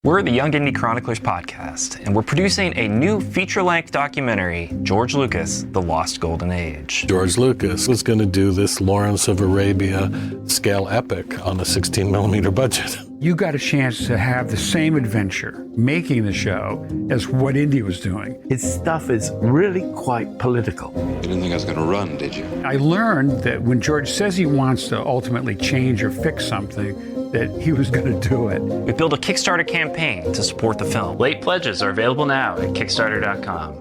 We're the Young Indie Chroniclers podcast, and we're producing a new feature-length documentary, George Lucas, The Lost Golden Age. George Lucas was going to do this Lawrence of Arabia scale epic on a 16-millimeter budget. You got a chance to have the same adventure making the show as what Indy was doing. His stuff is really quite political. You didn't think I was going to run, did you? I learned that when George says he wants to ultimately change or fix something, that he was going to do it. We built a Kickstarter campaign to support the film. Late pledges are available now at Kickstarter.com.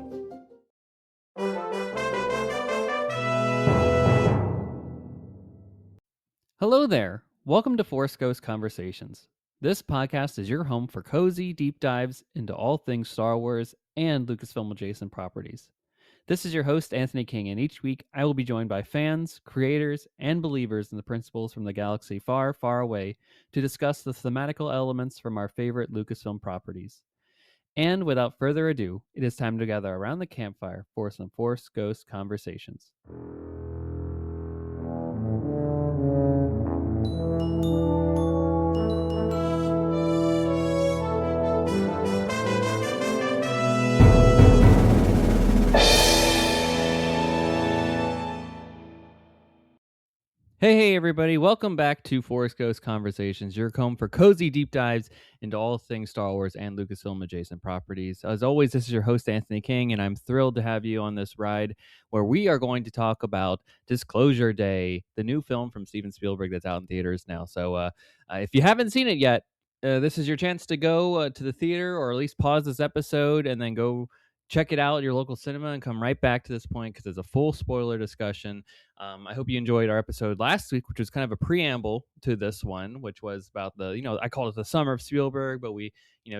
Hello there. Welcome to Force Ghost Conversations. This podcast is your home for cozy deep dives into all things Star Wars and Lucasfilm adjacent properties. This is your host, Anthony King, and each week I will be joined by fans, creators, and believers in the principles from the galaxy far, far away to discuss the thematical elements from our favorite Lucasfilm properties. And without further ado, it is time to gather around the campfire for some Force Ghost Conversations. Hey everybody, welcome back to Force Ghost Conversations, your home for cozy deep dives into all things Star Wars and Lucasfilm adjacent properties. As always, this is your host Anthony King, and I'm thrilled to have you on this ride where we are going to talk about Disclosure Day, the new film from Steven Spielberg that's out in theaters now. So if you haven't seen it yet, this is your chance to go to the theater, or at least pause this episode and then go check it out at your local cinema and come right back to this point because it's a full spoiler discussion. I hope you enjoyed our episode last week, which was kind of a preamble to this one, which was about I called it the summer of Spielberg, but we,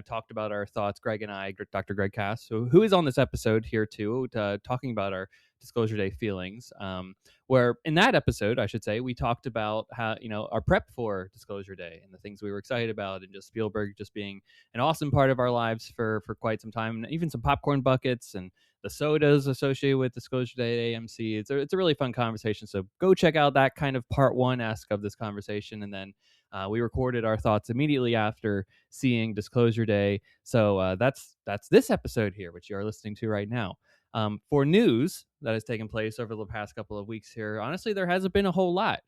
talked about our thoughts, Greg and I, Dr. Greg Cass, who is on this episode here too, talking about our Disclosure Day feelings, where in that episode, I should say, we talked about how, our prep for Disclosure Day and the things we were excited about, and just Spielberg just being an awesome part of our lives for quite some time, and even some popcorn buckets and the sodas associated with Disclosure Day at AMC. It's a really fun conversation. So go check out that kind of part one-esque of this conversation. And then we recorded our thoughts immediately after seeing Disclosure Day. So that's this episode here, which you are listening to right now. For news that has taken place over the past couple of weeks here, honestly, there hasn't been a whole lot.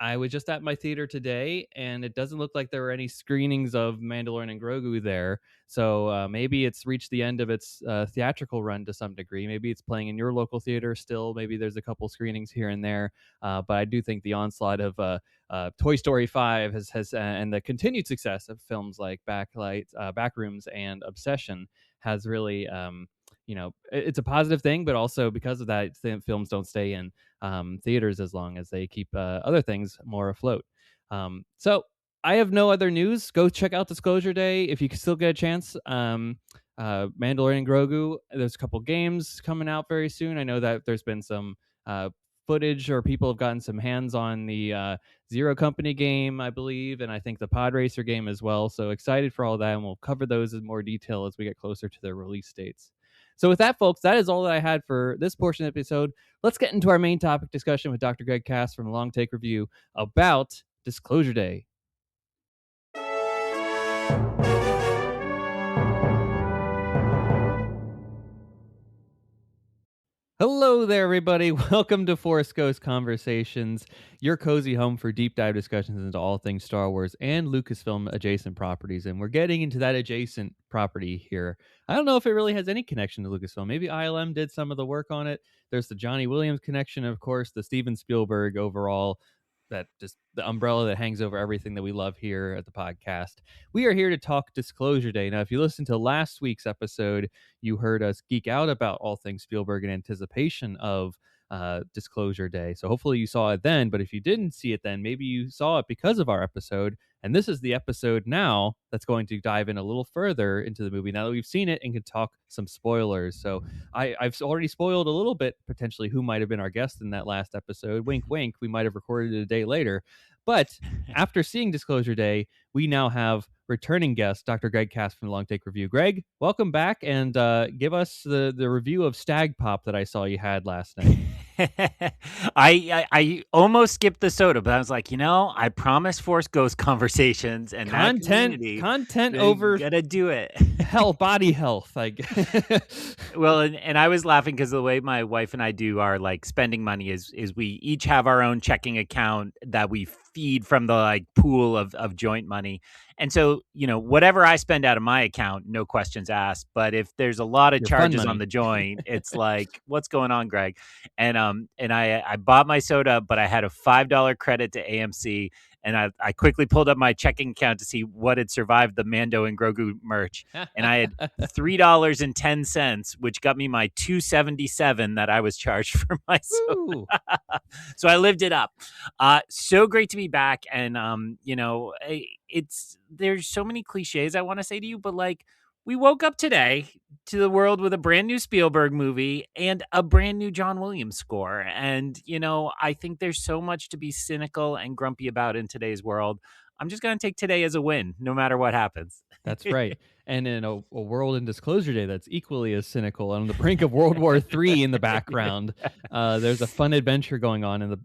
I was just at my theater today, and it doesn't look like there were any screenings of Mandalorian and Grogu there. So maybe it's reached the end of its theatrical run to some degree. Maybe it's playing in your local theater still. Maybe there's a couple screenings here and there. But I do think the onslaught of Toy Story 5 has and the continued success of films like Backrooms and Obsession has really it's a positive thing, but also because of that, films don't stay in theaters as long as they keep other things more afloat. So I have no other news. Go check out Disclosure Day if you can still get a chance. Mandalorian and Grogu, there's a couple games coming out very soon. I know that there's been some footage, or people have gotten some hands on the Zero Company game, I believe, and I think the Pod Racer game as well. So excited for all that, and we'll cover those in more detail as we get closer to their release dates. So with that, folks, that is all that I had for this portion of the episode. Let's get into our main topic discussion with Dr. Greg Cass from Long Take Review about Disclosure Day. Hello there, everybody. Welcome to Force Ghost Conversations, your cozy home for deep dive discussions into all things Star Wars and Lucasfilm adjacent properties. And we're getting into that adjacent property here. I don't know if it really has any connection to Lucasfilm. Maybe ILM did some of the work on it. There's the Johnny Williams connection, of course, the Steven Spielberg overall, that just the umbrella that hangs over everything that we love here at the podcast. We are here to talk Disclosure Day. Now, if you listened to last week's episode, you heard us geek out about all things Spielberg in anticipation of Disclosure Day. So hopefully you saw it then, but if you didn't see it then, maybe you saw it because of our episode. And this is the episode now that's going to dive in a little further into the movie now that we've seen it and can talk some spoilers. So I've already spoiled a little bit, potentially, who might have been our guest in that last episode. Wink, wink. We might have recorded it a day later. But after seeing Disclosure Day, we now have returning guest, Dr. Greg Cass from Long Take Review. Greg, welcome back, and give us the review of Stag Pop that I saw you had last night. I almost skipped the soda, but I was like, I promised Force Ghost conversations and that community. Content They over gotta do it. body health. Well, and I was laughing because the way my wife and I do our like spending money is we each have our own checking account that we feed from the like pool of joint money. And so, whatever I spend out of my account, no questions asked. But if there's a lot of Your fun charges on money. the joint, it's like, what's going on, Greg? And I bought my soda, but I had a $5 credit to AMC. And I quickly pulled up my checking account to see what had survived the Mando and Grogu merch. And I had $3.10, which got me my $2.77 that I was charged for my soda. Ooh. So I lived it up. So great to be back. And, there's so many cliches I want to say to you, but like we woke up today to the world with a brand new Spielberg movie and a brand new John Williams score. And, I think there's so much to be cynical and grumpy about in today's world. I'm just going to take today as a win, no matter what happens. That's right. And in a world in Disclosure Day that's equally as cynical, on the brink of World War III in the background, there's a fun adventure going on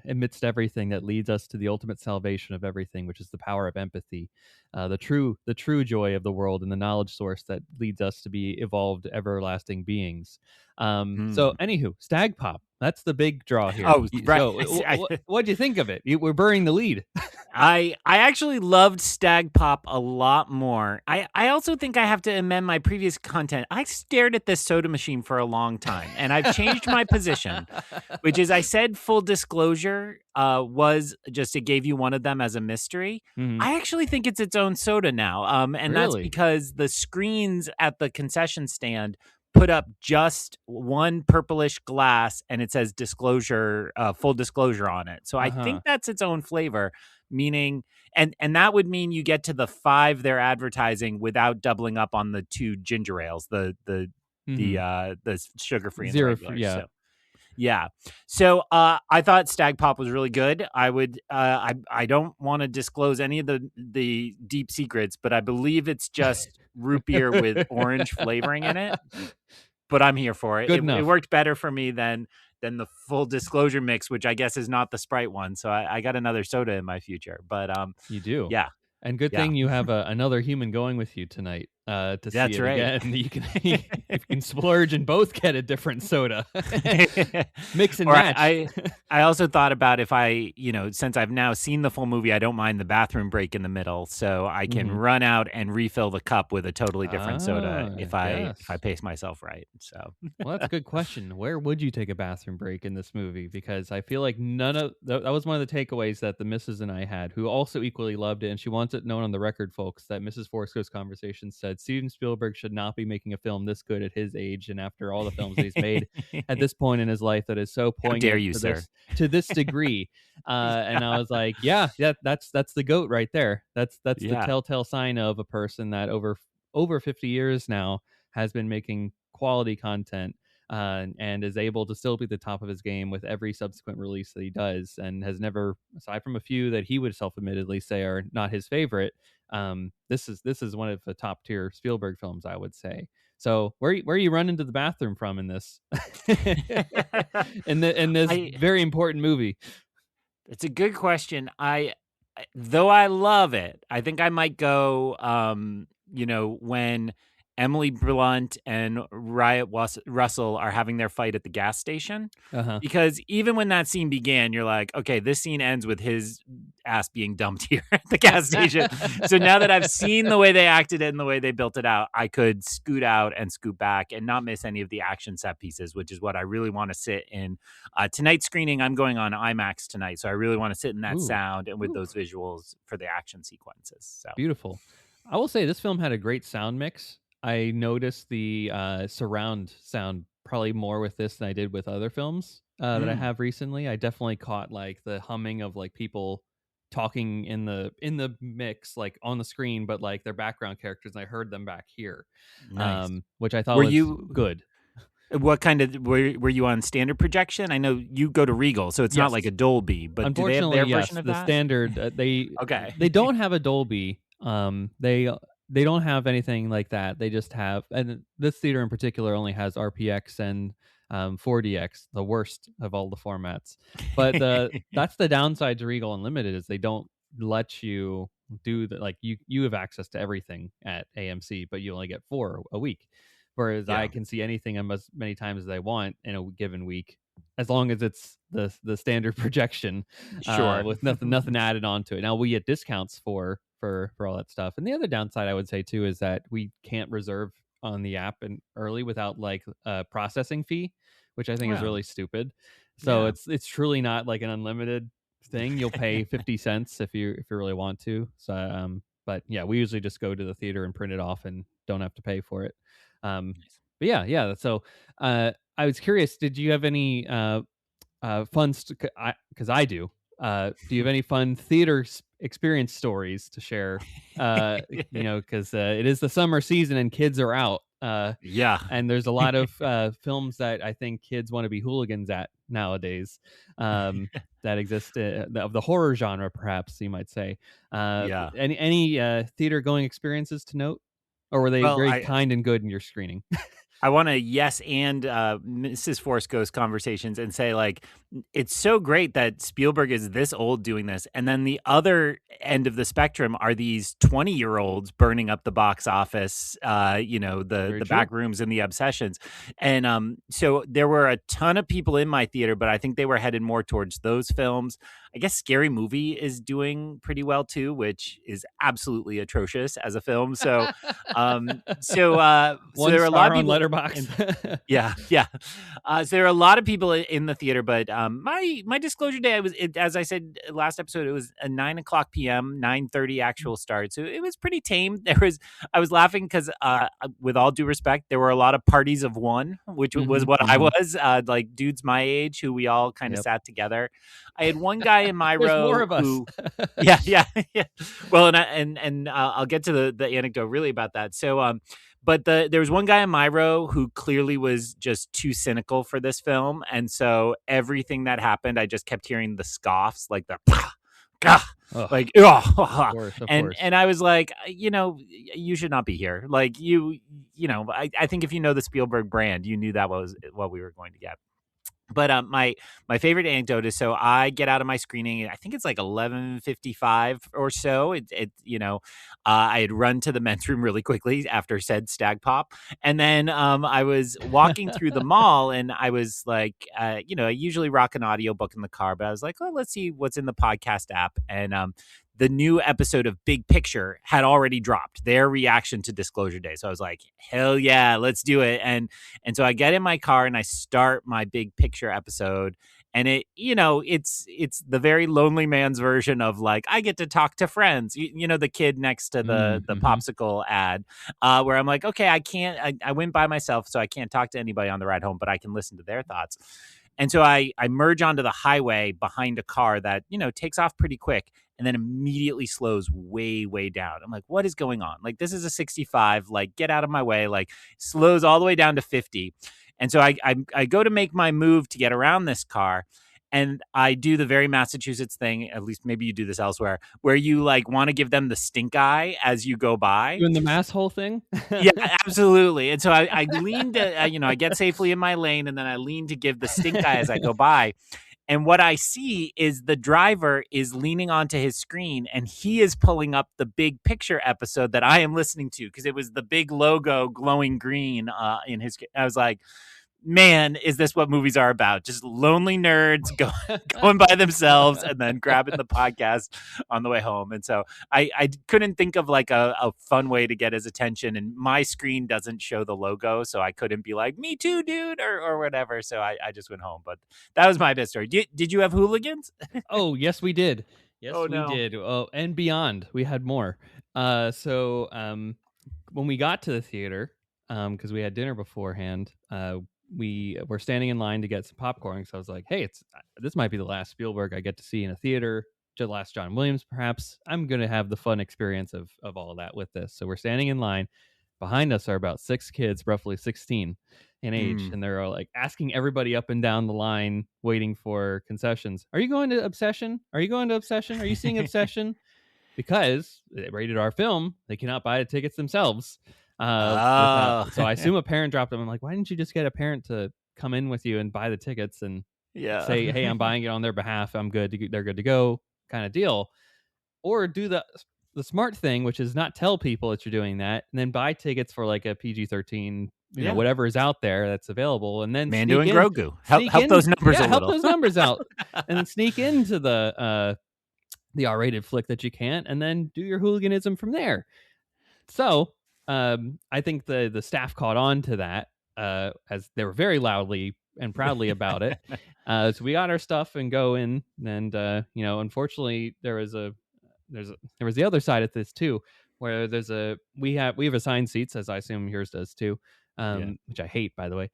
amidst everything that leads us to the ultimate salvation of everything, which is the power of empathy, the true joy of the world, and the knowledge source that leads us to be evolved, everlasting beings. So, anywho, Stag Pop. That's the big draw here. Oh, right. So, what'd you think of it? We're burying the lead. I actually loved Stag Pop a lot more. I also think I have to amend my previous content. I stared at this soda machine for a long time, and I've changed my position, which is I said full disclosure was just it gave you one of them as a mystery. Mhm. I actually think it's its own soda now, and that's Really? because the screens at the concession stand put up just one purplish glass, and it says disclosure, full disclosure on it. So I think that's its own flavor. Meaning, and that would mean you get to the 5 they're advertising without doubling up on the 2 ginger ales, the sugar free and the Zero regular. free, yeah. So, yeah. So I thought Stag Pop was really good. I would I don't want to disclose any of the deep secrets, but I believe it's just root beer with orange flavoring in it. But I'm here for it. Good It enough. worked better for me than the full disclosure mix, which I guess is not the Sprite one. So I got another soda in my future. But You do. yeah. And good Yeah. thing you have another human going with you tonight to see That's it right. again. You can if you can splurge and both get a different soda. Mix and Or match. I also thought about if I, since I've now seen the full movie, I don't mind the bathroom break in the middle, so I can run out and refill the cup with a totally different soda if I pace myself right. So Well, that's a good question. Where would you take a bathroom break in this movie? Because I feel like that was one of the takeaways that the missus and I had, who also equally loved it, and she wants it known on the record, folks, that Mrs. Forrest Ghost Conversation said Steven Spielberg should not be making a film this good at his age and after all the films that he's made at this point in his life that is so poignant dare you, sir. To this degree. And I was like, yeah, that's the GOAT right there. That's the telltale sign of a person that over 50 years now has been making quality content and is able to still be at the top of his game with every subsequent release that he does, and has never, aside from a few that he would self-admittedly say are not his favorite, this is one of the top tier Spielberg films, I would say. So where you run into the bathroom from in this in this very important movie? It's a good question. Though I love it, I think I might go when Emily Blunt and Riot Russell are having their fight at the gas station. Because even when that scene began, you're like, okay, this scene ends with his ass being dumped here at the gas station. So now that I've seen the way they acted it and the way they built it out, I could scoot out and scoot back and not miss any of the action set pieces, which is what I really want to sit in. Tonight's screening, I'm going on IMAX tonight, so I really want to sit in that sound and with those visuals for the action sequences. So beautiful. I will say this film had a great sound mix. I noticed the surround sound probably more with this than I did with other films that I have recently. I definitely caught like the humming of like people talking in the mix, like on the screen, but like their background characters, and I heard them back here. Nice. Which I thought was good. What kind of were you on standard projection? I know you go to Regal, so it's not like a Dolby, but unfortunately, do they have their version of the that? standard they don't have a Dolby. They don't have anything like that. They just have, and this theater in particular only has RPX and 4DX, the worst of all the formats. But that's the downside to Regal Unlimited is they don't let you do the like you have access to everything at AMC, but you only get 4 a week. Whereas Yeah. I can see anything as many times as I want in a given week, as long as it's the standard projection, Sure. with nothing added onto it. Now we get discounts for all that stuff. And the other downside I would say too is that we can't reserve on the app and early without like a processing fee, which I think is Wow. really stupid. So Yeah. it's truly not like an unlimited thing. You'll pay 50 cents if you really want to. So but yeah, we usually just go to the theater and print it off and don't have to pay for it. But yeah. So I was curious, did you have any fun because I do. Do you have any fun theater experience stories to share? Because it is the summer season and kids are out. Yeah. And there's a lot of films that I think kids want to be hooligans at nowadays, that exist of the horror genre, perhaps you might say. Yeah. Any theater going experiences to note, or were they Well, very kind and good in your screening? I want to yes and Mrs. Force Ghost conversations and say like it's so great that Spielberg is this old doing this, and then the other end of the spectrum are these 20-year-olds burning up the box office, the back rooms and the obsessions, and so there were a ton of people in my theater, but I think they were headed more towards those films. I guess Scary Movie is doing pretty well too, which is absolutely atrocious as a film. So there are a lot of people Letterboxd. Yeah. So there are a lot of people in the theater, but my disclosure day, as I said last episode, it was a 9:00 p.m., 9:30 actual start, so it was pretty tame. I was laughing because, with all due respect, there were a lot of parties of one, which was what I was, like dudes my age who we all kind of sat together. I had one guy in my There's row more of us. who, yeah. Well, and I'll get to the anecdote really about that. So, but there was one guy in my row who clearly was just too cynical for this film, and so everything that happened, I just kept hearing the scoffs, like the like Of course. and I was like, you should not be here. Like I think if you know the Spielberg brand, you knew that was what we were going to get. But my favorite anecdote is, so I get out of my screening. I think it's like 11:55 or so. I had run to the men's room really quickly after said stag pop, and then I was walking through the mall, and I was like, I usually rock an audiobook in the car, but I was like, oh, let's see what's in the podcast app, and the new episode of Big Picture had already dropped, their reaction to Disclosure Day. So I was like, hell yeah, let's do it. And so I get in my car and I start my Big Picture episode. And it's the very lonely man's version of like, I get to talk to friends, the kid next to the popsicle ad, where I'm like, okay, I went by myself, so I can't talk to anybody on the ride home, but I can listen to their thoughts. And so I merge onto the highway behind a car that, takes off pretty quick and then immediately slows way, way down. I'm like, what is going on? Like, this is a 65, like, get out of my way, like, slows all the way down to 50. And so I go to make my move to get around this car. And I do the very Massachusetts thing, at least maybe you do this elsewhere, where you like want to give them the stink eye as you go by. Doing the mass hole thing? Yeah, absolutely. And so I lean to, I get safely in my lane, and then I lean to give the stink eye as I go by. And what I see is the driver is leaning onto his screen, and he is pulling up the Big Picture episode that I am listening to, because it was the big logo glowing green in his. I was like, man, is this what movies are about? Just lonely nerds going by themselves and then grabbing the podcast on the way home. And so I couldn't think of like a fun way to get his attention. And my screen doesn't show the logo, so I couldn't be like, me too, dude, or whatever. So I just went home. But that was my best story. Did you have hooligans? Oh, yes, we did. Yes, Oh, we no. did. Oh, and beyond, we had more. So when we got to the theater, because we had dinner beforehand, we were standing in line to get some popcorn. So I was like, hey, this might be the last Spielberg I get to see in a theater, the last John Williams, perhaps. I'm going to have the fun experience of all of that with this. So we're standing in line. Behind us are about 6 kids, roughly 16 in age, and they're all like asking everybody up and down the line, waiting for concessions. Are you going to Obsession? Are you going to Obsession? Are you seeing Obsession? Because they rated our film, they cannot buy the tickets themselves. So I assume a parent dropped them. I'm like, why didn't you just get a parent to come in with you and buy the tickets and Yeah. say, hey, I'm buying it on their behalf. I'm good. They're good to go kind of deal. Or do the smart thing, which is not tell people that you're doing that, and then buy tickets for like a PG-13, Yeah. whatever is out there that's available, and then Mando and sneak in, Grogu. Help those numbers a help little. those numbers out, and then sneak into the R-rated flick that you can't, and then do your hooliganism from there. So I think the staff caught on to that, as they were very loudly and proudly about it. So we got our stuff and go in, and unfortunately there was the other side of this too, where we have assigned seats, as I assume yours does too, which I hate, by the way.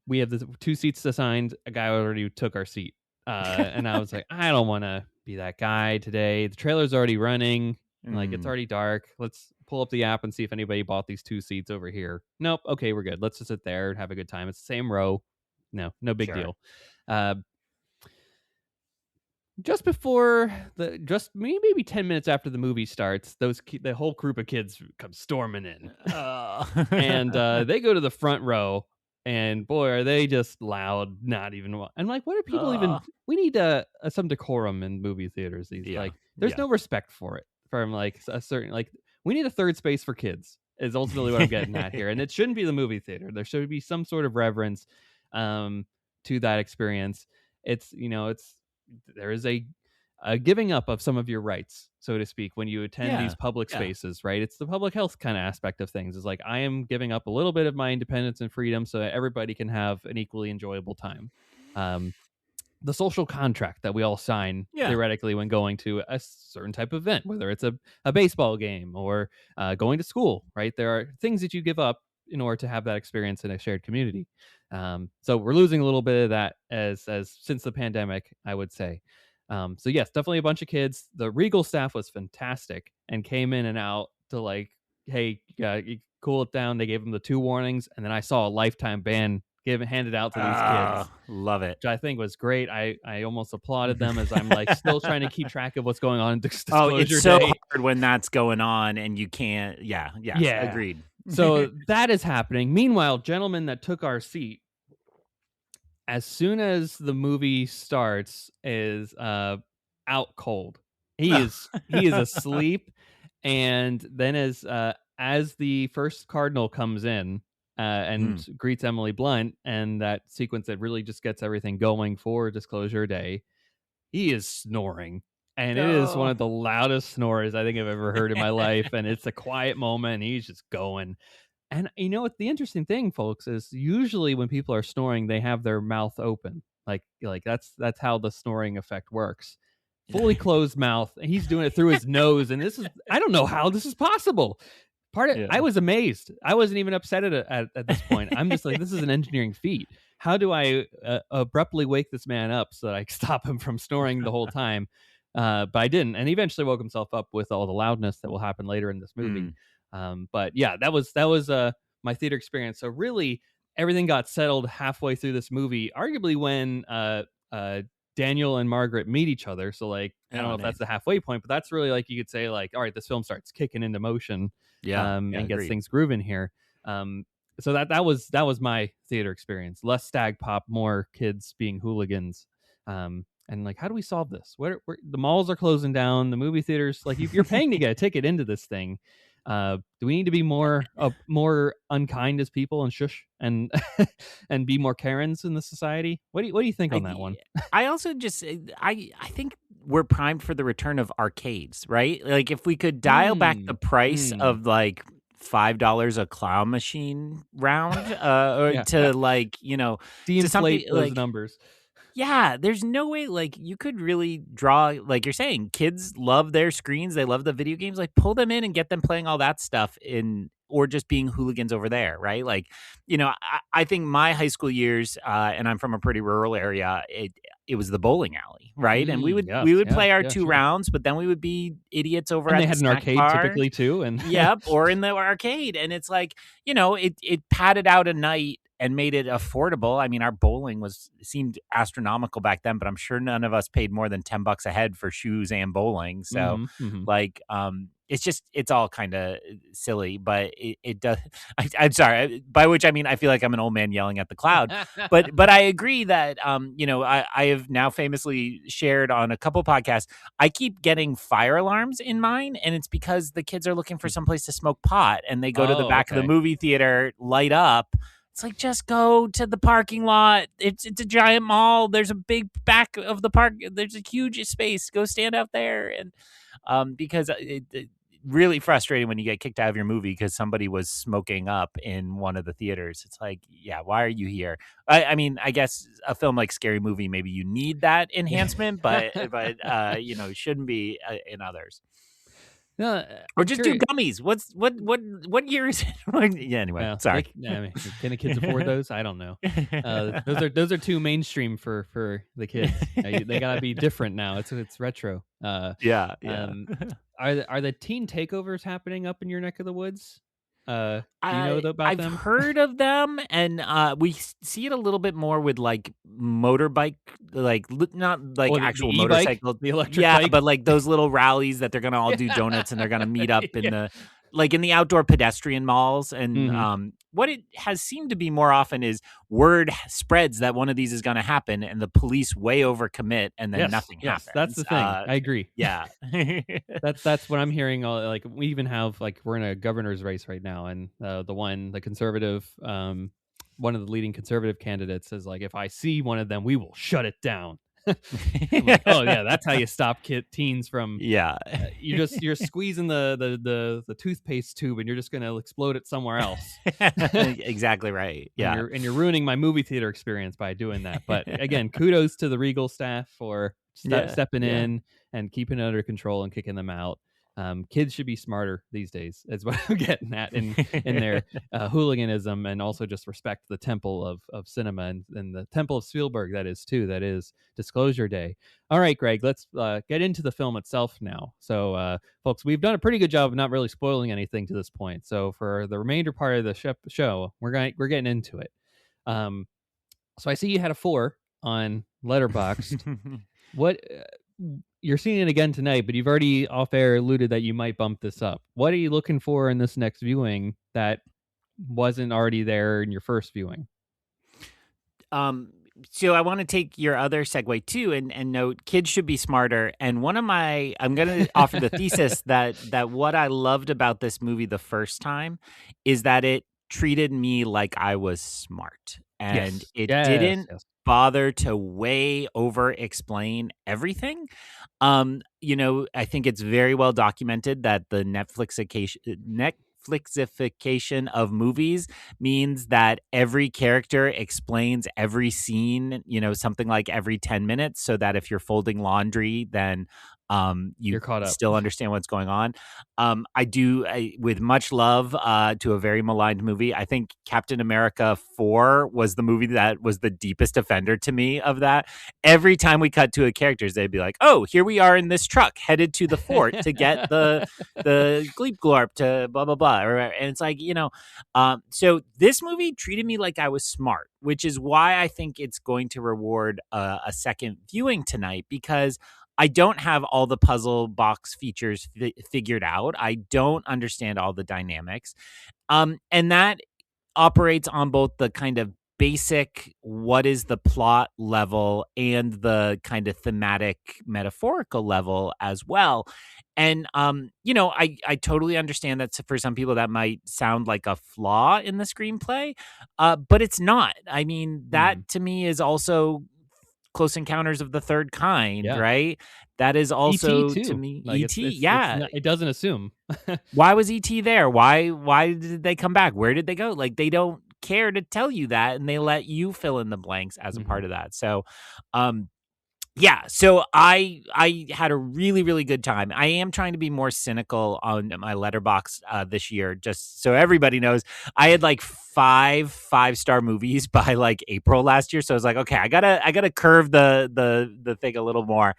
We have the 2 seats assigned. A guy already took our seat, and I was like, I don't want to be that guy today. The trailer's already running. Like, it's already dark. Let's pull up the app and see if anybody bought these 2 seats over here. Nope. Okay, we're good. Let's just sit there and have a good time. It's the same row. No big deal. Just before maybe 10 minutes after the movie starts, the whole group of kids come storming in, and they go to the front row, and boy, are they just loud. Not even. I'm like, what are people even? We need some decorum in movie theaters. There's no respect for it from like a certain, like, we need a third space for kids is ultimately what I'm getting at here, and it shouldn't be the movie theater. There should be some sort of reverence to that experience. There is a giving up of some of your rights, so to speak, when you attend these public spaces, right? It's the public health kind of aspect of things. It's like, I am giving up a little bit of my independence and freedom so that everybody can have an equally enjoyable time. The social contract that we all sign theoretically when going to a certain type of event, whether it's a baseball game or going to school, right? There are things that you give up in order to have that experience in a shared community. So we're losing a little bit of that as since the pandemic, I would say. So yes, definitely a bunch of kids. The Regal staff was fantastic and came in and out to like, hey, you cool it down. They gave them the 2 warnings, and then I saw a lifetime ban handed out to these kids. Love it. Which I think was great. I almost applauded them as I'm like still trying to keep track of what's going on in disclosure it's so day. hard when that's going on and you can't. Yeah. Agreed. So that is happening. Meanwhile, gentleman that took our seat, as soon as the movie starts, is out cold. He is asleep, and then as the first cardinal comes in and greets Emily Blunt, and that sequence that really just gets everything going for Disclosure Day, he is snoring. And it is one of the loudest snores I think I've ever heard in my life. And it's a quiet moment, and he's just going. And you know what the interesting thing, folks, is usually when people are snoring, they have their mouth open. Like that's how the snoring effect works. Fully closed mouth. And he's doing it through his nose. And I don't know how this is possible. I was amazed. I wasn't even upset at this point. I'm just like, this is an engineering feat. How do I abruptly wake this man up so that I stop him from snoring the whole time? But I didn't. And he eventually woke himself up with all the loudness that will happen later in this movie. But yeah, that was my theater experience. So really, everything got settled halfway through this movie, arguably when Daniel and Margaret meet each other. So like, I don't know if that's the halfway point, but that's really like, you could say like, all right, this film starts kicking into motion, and gets things grooving here. So that was my theater experience. Less stag pop, more kids being hooligans. And like, how do we solve this? Where the malls are closing down, the movie theaters, like you're paying to get a ticket into this thing. Do we need to be more unkind as people and shush and and be more Karens in the society? What do you think on that one? I also just I think we're primed for the return of arcades, right? Like if we could dial back the price of like $5 a claw machine round, to like, de-inflate those numbers. Yeah, there's no way, like, you could really draw, like you're saying, kids love their screens, they love the video games, like, pull them in and get them playing all that stuff or just being hooligans over there, right? Like, I think my high school years, and I'm from a pretty rural area, it was the bowling alley, right? And we would play our 2 rounds, but then we would be idiots over at the snack bar. They had an arcade typically too, and yep, or in the arcade, and it's like, it padded out a night and made it affordable. I mean, our bowling seemed astronomical back then, but I'm sure none of us paid more than $10 a head for shoes and bowling. So, it's all kind of silly, but it does. I'm sorry, by which I mean I feel like I'm an old man yelling at the cloud. But I agree that I have now famously shared on a couple podcasts. I keep getting fire alarms in mine, and it's because the kids are looking for someplace to smoke pot, and they go to the back of the movie theater, light up. It's like, just go to the parking lot. It's a giant mall. There's a big back of the park. There's a huge space. Go stand out there. And because it really frustrating when you get kicked out of your movie because somebody was smoking up in one of the theaters. It's like, yeah, why are you here? I mean, I guess a film like Scary Movie, maybe you need that enhancement, but it shouldn't be in others. No, or just do gummies. What year is it? Yeah. Anyway, well, sorry. Can the kids afford those? I don't know. Those are too mainstream for the kids. They gotta be different now. It's retro. Yeah. Are the teen takeovers happening up in your neck of the woods? Do you know about them? I've heard of them, and we see it a little bit more with like motorbike, like not like actual the motorcycle, the electric bike? but like those little rallies that they're gonna all do donuts and they're gonna meet up in the outdoor pedestrian malls. And what it has seemed to be more often is word spreads that one of these is going to happen, and the police way overcommit, and then nothing happens. That's the thing. I agree. Yeah, that's what I'm hearing. Like we even have we're in a governor's race right now, and the conservative, one of the leading conservative candidates is like, if I see one of them, we will shut it down. I'm like, oh yeah, that's how you stop teens from. Yeah, you're squeezing the toothpaste tube, and you're just gonna explode it somewhere else. Exactly right. Yeah, and you're ruining my movie theater experience by doing that. But again, kudos to the Regal staff for stepping in and keeping it under control and kicking them out. Kids should be smarter these days, is what I'm getting at in their hooliganism, and also just respect the temple of cinema and the temple of Spielberg, that is Disclosure Day. All right, Greg, let's get into the film itself now. So, folks, we've done a pretty good job of not really spoiling anything to this point. So for the remainder part of the show, we're getting into it. So I see you had a 4 on Letterboxd. What... You're seeing it again tonight, but you've already off air alluded that you might bump this up. What are you looking for in this next viewing that wasn't already there in your first viewing? So I want to take your other segue too, and note kids should be smarter. And I'm going to offer the thesis that what I loved about this movie the first time is that it treated me like I was smart, and it didn't bother to way over explain everything. I think it's very well documented that the Netflixification of movies means that every character explains every scene, something like every 10 minutes, so that if you're folding laundry, then you're caught up, still understand what's going on. With much love to a very maligned movie, I think Captain America 4 was the movie that was the deepest offender to me of that. Every time we cut to a characters, they'd be like, oh, here we are in this truck headed to the fort to get the Gleep Glorp to blah blah blah, and it's like, so this movie treated me like I was smart, which is why I think it's going to reward a second viewing tonight, because I don't have all the puzzle box features figured out. I don't understand all the dynamics. And that operates on both the kind of basic, what is the plot level, and the kind of thematic, metaphorical level as well. And, I totally understand that for some people that might sound like a flaw in the screenplay, but it's not. I mean, that to me is also Close Encounters of the Third Kind, right? That is also E.T. to me E.T. It doesn't assume. Why was E.T. there? Why did they come back? Where did they go? Like, they don't care to tell you that, and they let you fill in the blanks as a part of that. So, so I had a really, really good time. I am trying to be more cynical on my Letterboxd this year, just so everybody knows. I had like 5-star movies by like April last year, so I was like, okay, I gotta curve the thing a little more,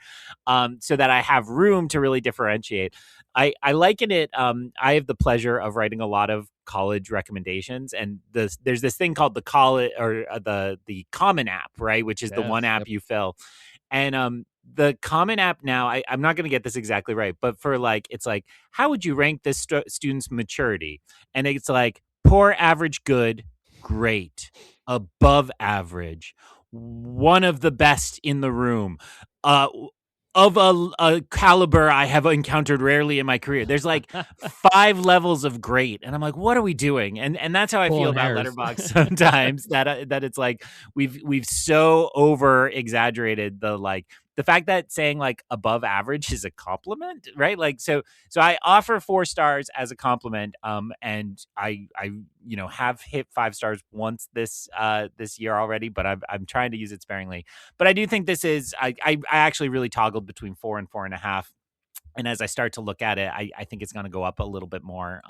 so that I have room to really differentiate. I liken it. I have the pleasure of writing a lot of college recommendations, and there's this thing called the college or the Common app, right, which is the one app you fill. And the Common App now, I'm not going to get this exactly right, but for like, it's like, how would you rank this student's maturity? And it's like poor, average, good, great, above average, one of the best in the room, of a caliber I have encountered rarely in my career. There's like 5 levels of great, and I'm like, what are we doing? And that's how I feel Pulling about hairs. Letterboxd sometimes. That it's like we've so over exaggerated the fact that saying like above average is a compliment, right? Like so I offer 4 stars as a compliment, and I have hit 5 stars once this year already, but I'm trying to use it sparingly. But I do think this is I actually really toggled between 4 and 4.5. And as I start to look at it, I think it's going to go up a little bit more.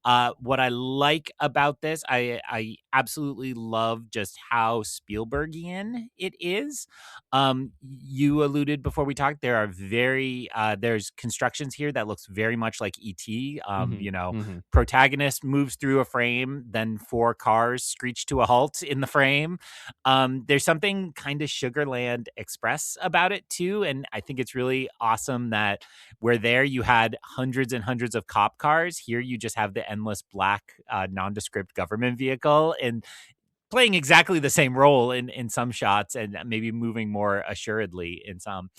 What I like about this, I absolutely love just how Spielbergian it is. You alluded before we talked, there are there's constructions here that looks very much like E.T. Protagonist moves through a frame, then 4 cars screech to a halt in the frame. There's something kind of Sugarland Express about it too, and I think it's really awesome that where there you had hundreds and hundreds of cop cars, here you just have the endless black nondescript government vehicle and playing exactly the same role in some shots and maybe moving more assuredly in some.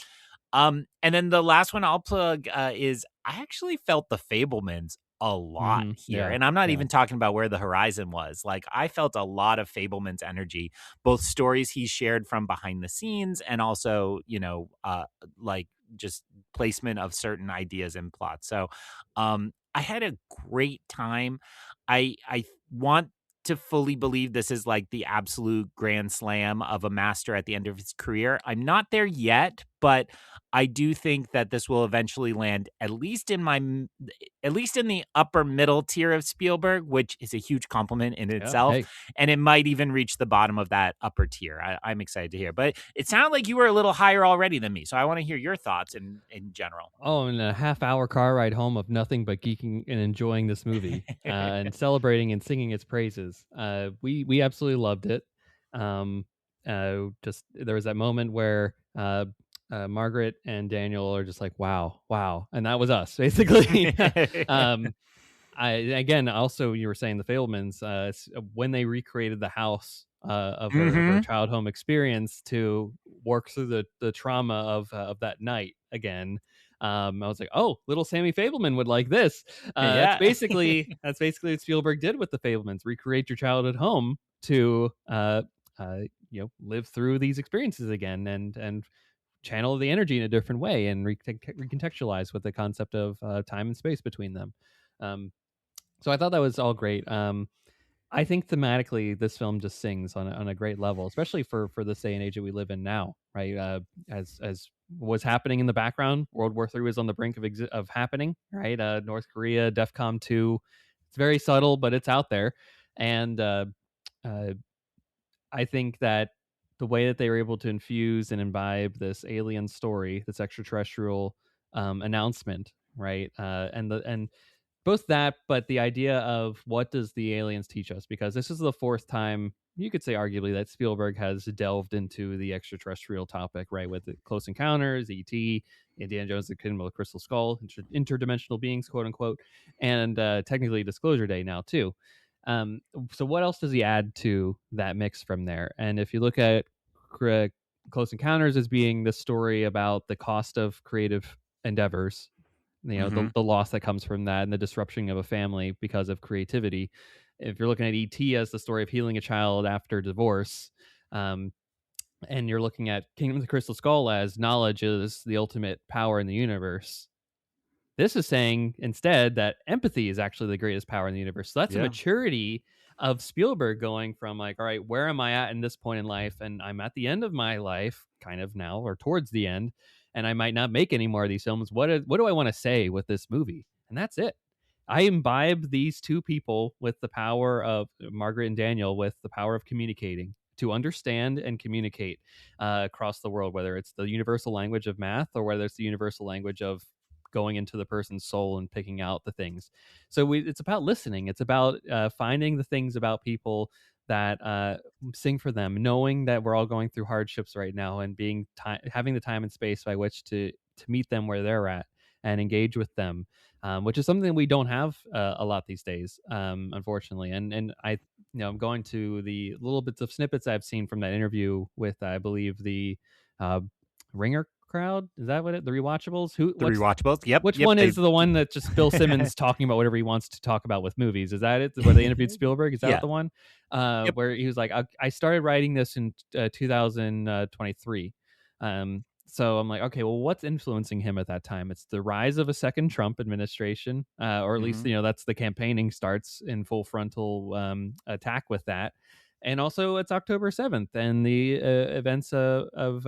And then the last one I'll plug is I actually felt the Fablemans a lot here. Yeah, And I'm not yeah. even talking about where the horizon was. Like I felt a lot of Fableman's energy, both stories he shared from behind the scenes and also, like just placement of certain ideas and plots. So I had a great time. I want to fully believe this is like the absolute grand slam of a master at the end of his career. I'm not there yet, but I do think that this will eventually land at least in the upper middle tier of Spielberg, which is a huge compliment in itself. Hey. And it might even reach the bottom of that upper tier. I'm excited to hear. But it sounded like you were a little higher already than me. So I want to hear your thoughts in general. Oh, and a half-hour car ride home of nothing but geeking and enjoying this movie and celebrating and singing its praises. We absolutely loved it. Just there was that moment where Margaret and Daniel are just like, wow, and that was us basically. Again, also you were saying the Fablemans, when they recreated the house of her child home experience to work through the trauma of that night again. I was like, oh, little Sammy Fableman would like this. That's basically what Spielberg did with the Fablemans: recreate your childhood home to live through these experiences again and channel the energy in a different way and recontextualize with the concept of time and space between them. So I thought that was all great. I think thematically this film just sings on a great level, especially for this day and age that we live in now, right? As was happening in the background, World War III was on the brink of happening, right? North Korea, DEFCON 2. It's very subtle, but it's out there, and I think that the way that they were able to infuse and imbibe this alien story, this extraterrestrial announcement, right? And both that, but the idea of what does the aliens teach us? Because this is the 4th time, you could say arguably, that Spielberg has delved into the extraterrestrial topic, right? With the Close Encounters, E.T., Indiana Jones, the Kingdom of the Crystal Skull, interdimensional beings, quote unquote, and technically Disclosure Day now too. So what else does he add to that mix from there? And if you look at Close Encounters as being the story about the cost of creative endeavors, the loss that comes from that and the disruption of a family because of creativity. If you're looking at E.T. as the story of healing a child after divorce, and you're looking at Kingdom of the Crystal Skull as knowledge is the ultimate power in the universe, this is saying instead that empathy is actually the greatest power in the universe. So that's a maturity of Spielberg going from like, all right, where am I at in this point in life? And I'm at the end of my life, kind of now, or towards the end, and I might not make any more of these films. What do I want to say with this movie? And that's it. I imbibe these two people with the power of Margaret and Daniel, with the power of communicating, to understand and communicate across the world, whether it's the universal language of math or whether it's the universal language of going into the person's soul and picking out the things. So it's about listening. It's about finding the things about people that sing for them, knowing that we're all going through hardships right now, and having the time and space by which to meet them where they're at and engage with them, which is something we don't have a lot these days, unfortunately. And I'm going to the little bits of snippets I've seen from that interview with, I believe, the uh, Ringer crowd. Is that the rewatchables? The rewatchables. Yep. Which yep, one they- is the one that just Bill Simmons talking about whatever he wants to talk about with movies? Is that it? Where they interviewed Spielberg? Is that Yeah. the one? Yep. Where he was like, I started writing this in 2023. So I'm like, okay, well, what's influencing him at that time? It's the rise of a second Trump administration, or at least, that's the campaigning starts in full frontal attack with that. And also it's October 7th and the events of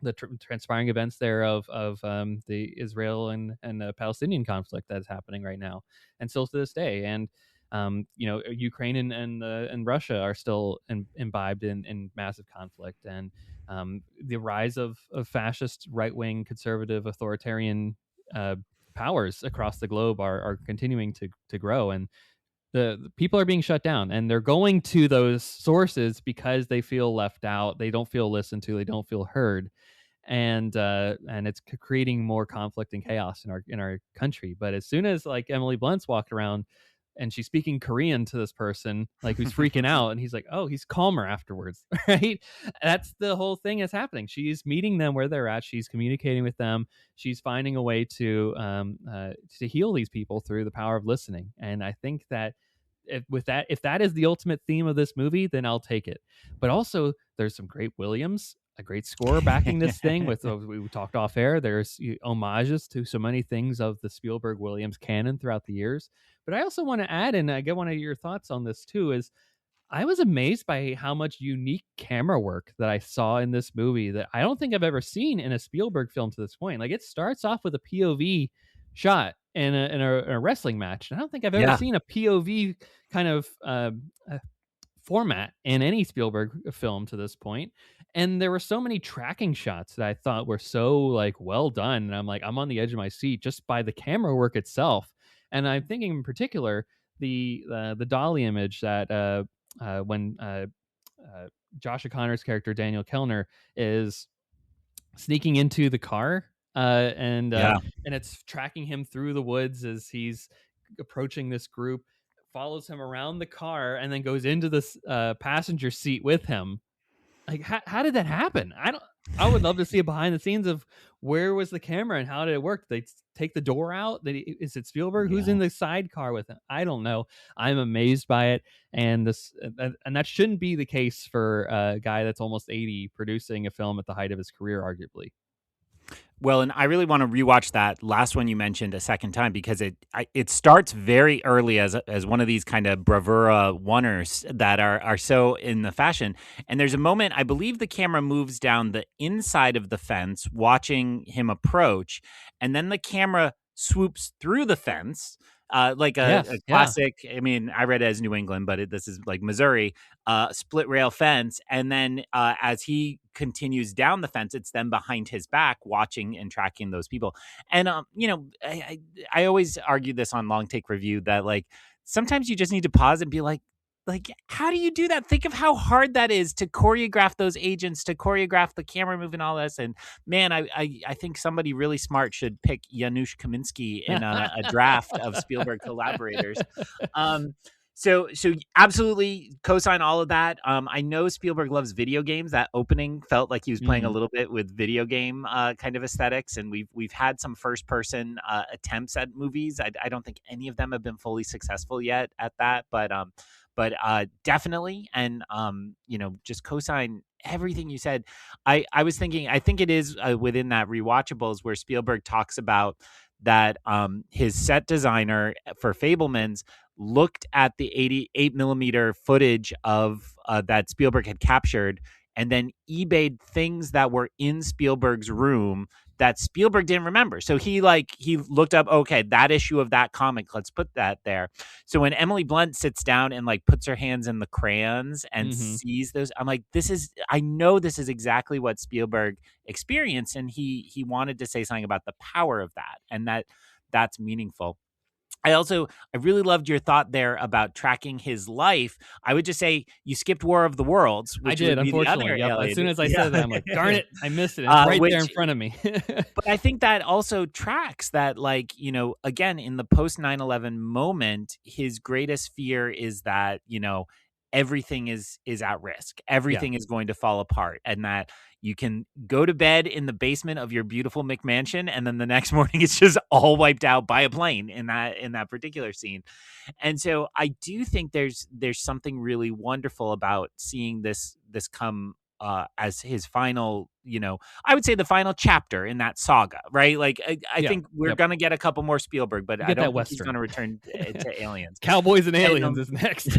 the transpiring events there of the Israel and Palestinian conflict that's happening right now, and still to this day. And Ukraine and Russia are still imbibed in massive conflict, and the rise of fascist, right wing, conservative, authoritarian powers across the globe are continuing to grow. And the people are being shut down, and they're going to those sources because they feel left out, they don't feel listened to, they don't feel heard. And it's creating more conflict and chaos in our country. But as soon as like Emily Blunt's walked around and she's speaking Korean to this person, like, who's freaking out, and he's like, oh, he's calmer afterwards, right? That's the whole thing that's happening. She's meeting them where they're at. She's communicating with them. She's finding a way to heal these people through the power of listening. And I think that if that is the ultimate theme of this movie, then I'll take it. But also, there's some great Williams, a great score backing this thing. With we talked off air, there's homages to so many things of the Spielberg Williams canon throughout the years. But I also want to add, and I get one of your thoughts on this too, is I was amazed by how much unique camera work that I saw in this movie that I don't think I've ever seen in a Spielberg film to this point. Like, it starts off with a POV shot in a wrestling match. And I don't think I've ever seen a POV kind of format in any Spielberg film to this point. And there were so many tracking shots that I thought were so like well done. And I'm like, I'm on the edge of my seat just by the camera work itself. And I'm thinking in particular the dolly image that when Josh O'Connor's character Daniel Kellner is sneaking into the car, and it's tracking him through the woods as he's approaching this group, follows him around the car, and then goes into this passenger seat with him. Like, how did that happen? I would love to see a behind the scenes of where was the camera and how did it work? Did they take the door out? Is it Spielberg? Who's in the sidecar with him? I don't know. I'm amazed by it, and that shouldn't be the case for a guy that's almost 80 producing a film at the height of his career, arguably. Well, and I really want to rewatch that last one you mentioned a second time, because it starts very early as one of these kind of bravura oneers that are so in the fashion. And there's a moment, I believe the camera moves down the inside of the fence watching him approach, and then the camera swoops through the fence. Like a classic, I mean, I read it as New England, but this is like Missouri, split rail fence. And then as he continues down the fence, it's then behind his back watching and tracking those people. And, I always argue this on Long Take Review that, like, sometimes you just need to pause and be like, how do you do that? Think of how hard that is to choreograph those agents, to choreograph the camera move and all this. And man, I think somebody really smart should pick Janusz Kaminski in a draft of Spielberg collaborators. So absolutely co-sign all of that. I know Spielberg loves video games. That opening felt like he was playing a little bit with video game kind of aesthetics, and we've had some first person attempts at movies. I don't think any of them have been fully successful yet at that, but definitely, and just co-sign everything you said. I was thinking, I think it is within that rewatchables where Spielberg talks about that his set designer for Fabelmans looked at the 88 millimeter footage of that Spielberg had captured, and then eBayed things that were in Spielberg's room that Spielberg didn't remember. So he looked up, okay, that issue of that comic, let's put that there. So when Emily Blunt sits down and like puts her hands in the crayons and sees those, I'm like, I know this is exactly what Spielberg experienced, and he wanted to say something about the power of that, and that's meaningful. I really loved your thought there about tracking his life. I would just say you skipped War of the Worlds, I which did, would be the other unfortunately. Yep. As alien. soon as I Yeah. said that, I'm like, darn it, I missed it. It's right there in Which, front of me. but I think that also tracks that, like, you know, again, in the post 9/11 moment, his greatest fear is that, you know, everything is at risk. Everything is going to fall apart, and that you can go to bed in the basement of your beautiful McMansion, and then the next morning it's just all wiped out by a plane in that particular scene. And so I do think there's something really wonderful about seeing this come as his final, you know, I would say the final chapter in that saga, right? Like I Yeah. think we're gonna get a couple more Spielberg, but I Get that don't think he's Western. gonna return to Aliens. Cowboys and Aliens And, is next.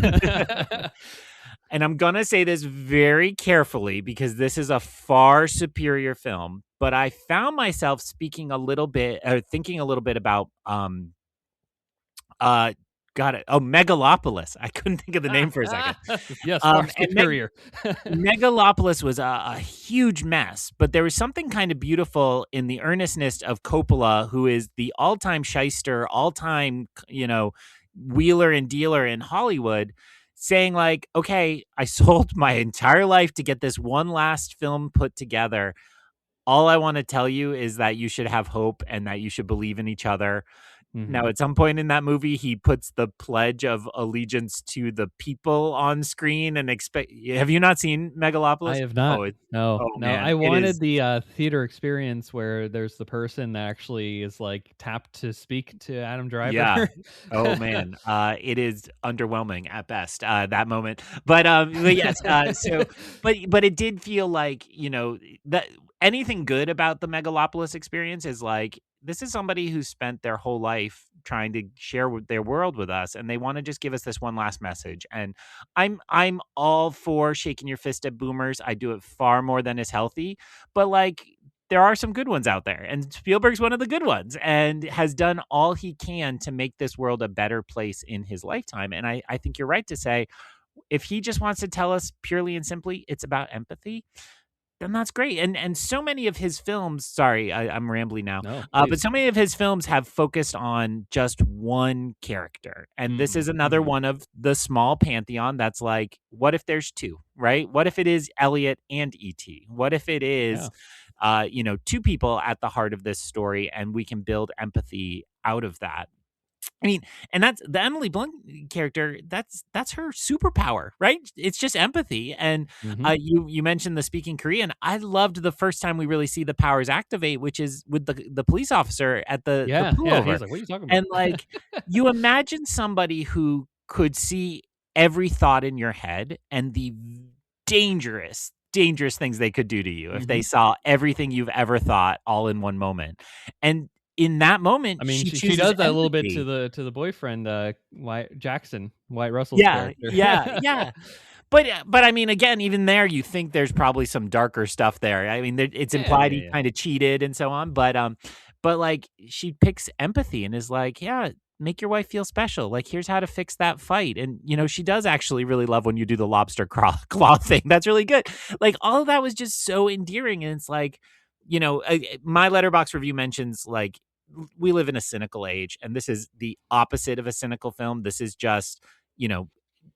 and I'm gonna say this very carefully because this is a far superior film, but I found myself speaking a little bit or thinking a little bit about got it. Oh, Megalopolis. I couldn't think of the name for a second. Yes, far And superior. Megalopolis was a huge mess, but there was something kind of beautiful in the earnestness of Coppola, who is the all-time shyster, all-time, you know, wheeler and dealer in Hollywood, saying like, okay, I sold my entire life to get this one last film put together. All I want to tell you is that you should have hope and that you should believe in each other. Now, at some point in that movie, he puts the Pledge of Allegiance to the people on screen and expect. Have you not seen Megalopolis? I have not. No. Man, I it wanted is- the theater experience where there's the person that actually is like tapped to speak to Adam Driver. Yeah. Oh man, it is underwhelming at best, that moment. But yes, but it did feel like, you know, that anything good about the Megalopolis experience is like, this is somebody who spent their whole life trying to share their world with us, and they want to just give us this one last message. And I'm all for shaking your fist at boomers. I do it far more than is healthy, but like, there are some good ones out there, and Spielberg's one of the good ones and has done all he can to make this world a better place in his lifetime. And I think you're right to say, if he just wants to tell us purely and simply it's about empathy, then that's great. And so many of his films, sorry, I'm rambling now, No, but so many of his films have focused on just one character. And this is another one of the small pantheon that's like, what if there's two, right? What if it is Elliot and E.T.? What if it is, you know, two people at the heart of this story, and we can build empathy out of that? I mean, and that's the Emily Blunt character. That's her superpower, right? It's just empathy. And you mentioned the speaking Korean. I loved the first time we really see the powers activate, which is with the police officer at the pullover. He was like, what are you talking about? And like, you imagine somebody who could see every thought in your head and the dangerous things they could do to you if they saw everything you've ever thought all in one moment. And in that moment, I mean, she chooses does that a little bit empathy. to the boyfriend, Wyatt Russell's Yeah, character. yeah. But I mean, again, even there, you think there's probably some darker stuff there. I mean, it's implied he kind of cheated and so on. But like, she picks empathy and is like, yeah, make your wife feel special. Like, here's how to fix that fight. And, you know, she does actually really love when you do the lobster claw thing. That's really good. Like, all of that was just so endearing. And it's like, you know, my Letterboxd review mentions, like, we live in a cynical age, and this is the opposite of a cynical film. This is just, you know,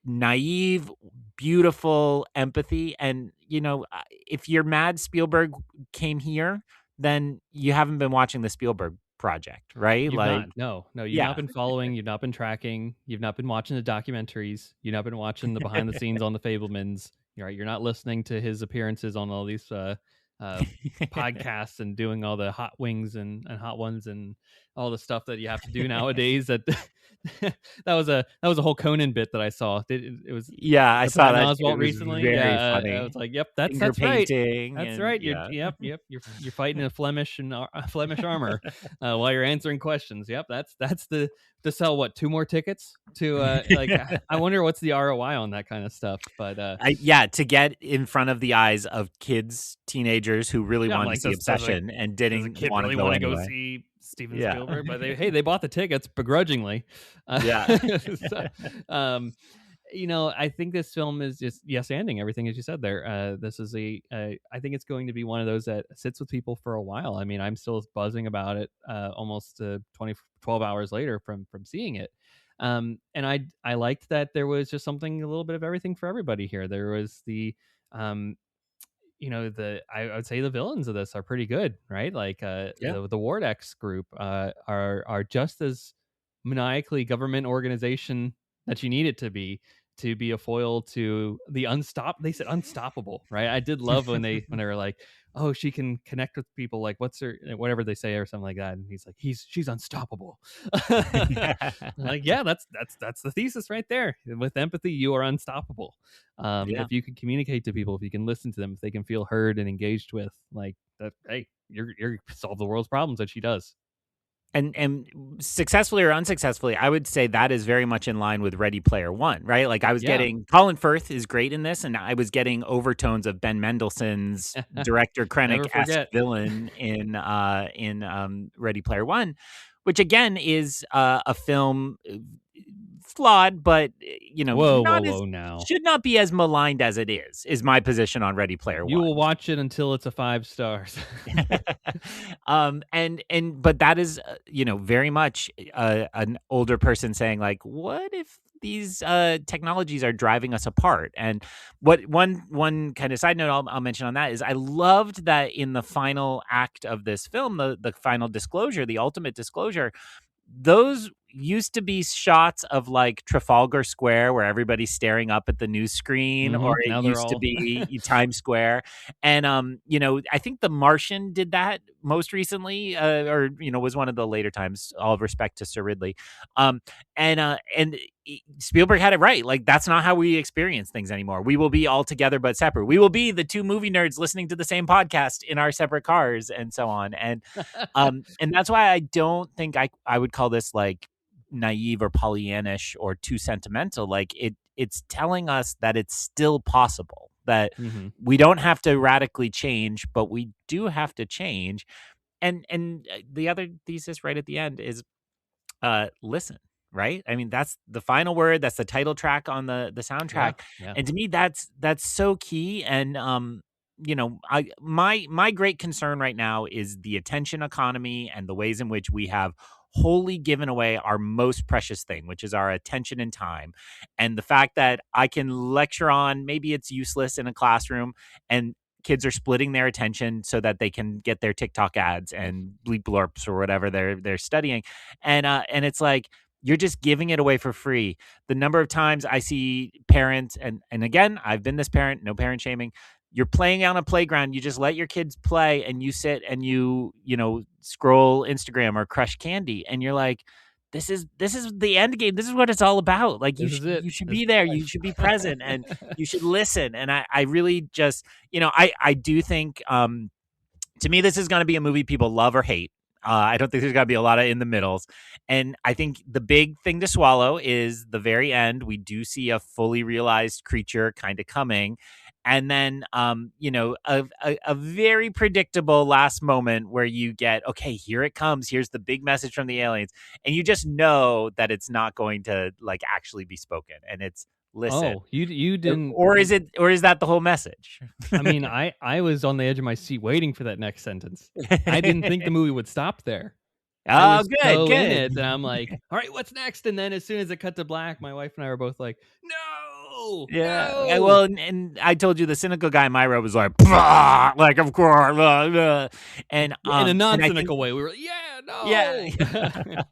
naive, beautiful empathy. And, you know, if you're mad Spielberg came here, then you haven't been watching the Spielberg project, right? You've like, not. No, you've not been following. You've not been tracking. You've not been watching the documentaries. You've not been watching the behind the scenes on the Fablemans. You're not listening to his appearances on all these podcasts and doing all the hot wings and hot ones and all the stuff that you have to do nowadays. That was a whole Conan bit that I saw. It was I saw that Oswalt recently. Very funny. I was like, yep, that's Finger right. painting That's and- right. yeah. You're fighting a Flemish and Flemish armor while you're answering questions. Yep, that's to sell what, 2 more tickets to like. I wonder what's the ROI on that kind of stuff. But to get in front of the eyes of kids, teenagers who really Yeah, wanted like, to see does a Obsession and didn't kid want really to go want to anyway. go see Steven Yeah. Spielberg, but they bought the tickets begrudgingly. Yeah. I think this film is just yes-anding everything as you said there. This is I think it's going to be one of those that sits with people for a while. I mean, I'm still buzzing about it almost 12 hours later from seeing it. And I liked that there was just something, a little bit of everything for everybody here. There was um, I would say the villains of this are pretty good, right? Like Yeah. the Wardex group are just as maniacally government organization that you need it to be a foil to the they said unstoppable, right? I did love when they were like, oh, she can connect with people, like what's her whatever they say or something like that, and he's like, she's unstoppable. Like, yeah, that's the thesis right there. With empathy, you are unstoppable. Yeah. If you can communicate to people, if you can listen to them, if they can feel heard and engaged with, like that, hey, you're solve the world's problems that she does. And successfully or unsuccessfully, I would say that is very much in line with Ready Player One, right? Like I was Yeah. getting Colin Firth is great in this, and I was getting overtones of Ben Mendelsohn's director Never Krennic-esque forget. villain in Ready Player One, which again is a film flawed, but Whoa, not as whoa, now. should not be as maligned as it is my position on Ready Player You One. will watch it until it's a 5 stars. But that is very much an older person saying like, what if these technologies are driving us apart? And what one kind of side note I'll mention on that is I loved that in the final act of this film, the final disclosure, the ultimate disclosure, those used to be shots of like Trafalgar Square where everybody's staring up at the news screen, or it Now they're used to all be Times Square. And I think The Martian did that most recently, or was one of the later times. All of respect to Sir Ridley. And Spielberg had it right. Like, that's not how we experience things anymore. We will be all together but separate. We will be the two movie nerds listening to the same podcast in our separate cars and so on. And that's why I don't think I would call this like naive or Pollyannish or too sentimental. Like it's telling us that it's still possible, that we don't have to radically change, but we do have to change. And the other thesis right at the end is listen. Right? I mean, that's the final word. That's the title track on the soundtrack. Yeah. And to me, that's so key. And my great concern right now is the attention economy and the ways in which we have wholly given away our most precious thing, which is our attention and time. And the fact that I can lecture on, maybe it's useless in a classroom, and kids are splitting their attention so that they can get their TikTok ads and bleep blorps or whatever they're studying. And it's like, you're just giving it away for free. The number of times I see parents, and again, I've been this parent, no parent shaming. You're playing on a playground. You just let your kids play, and you sit and you scroll Instagram or crush candy, and you're like, this is the end game. This is what it's all about. Like, you should be there. You should be present, and you should listen. And I really just, I do think, to me, this is going to be a movie people love or hate. I don't think there's got to be a lot of in the middles. And I think the big thing to swallow is the very end. We do see a fully realized creature kind of coming. And then, a very predictable last moment where you get, okay, here it comes. Here's the big message from the aliens. And you just know that it's not going to like actually be spoken. And it's, listen. Oh, you didn't. Or is that the whole message? I mean, I was on the edge of my seat waiting for that next sentence. I didn't think the movie would stop there. I Oh, was good, so in good. it, and I'm like, all right, what's next? And then as soon as it cut to black, my wife and I were both like, no, Yeah. no. Well, and I told you the cynical guy Myra was like, "Bah!" Like, of course, and in a and I non-cynical think- way, we were like, yeah, no, Yeah.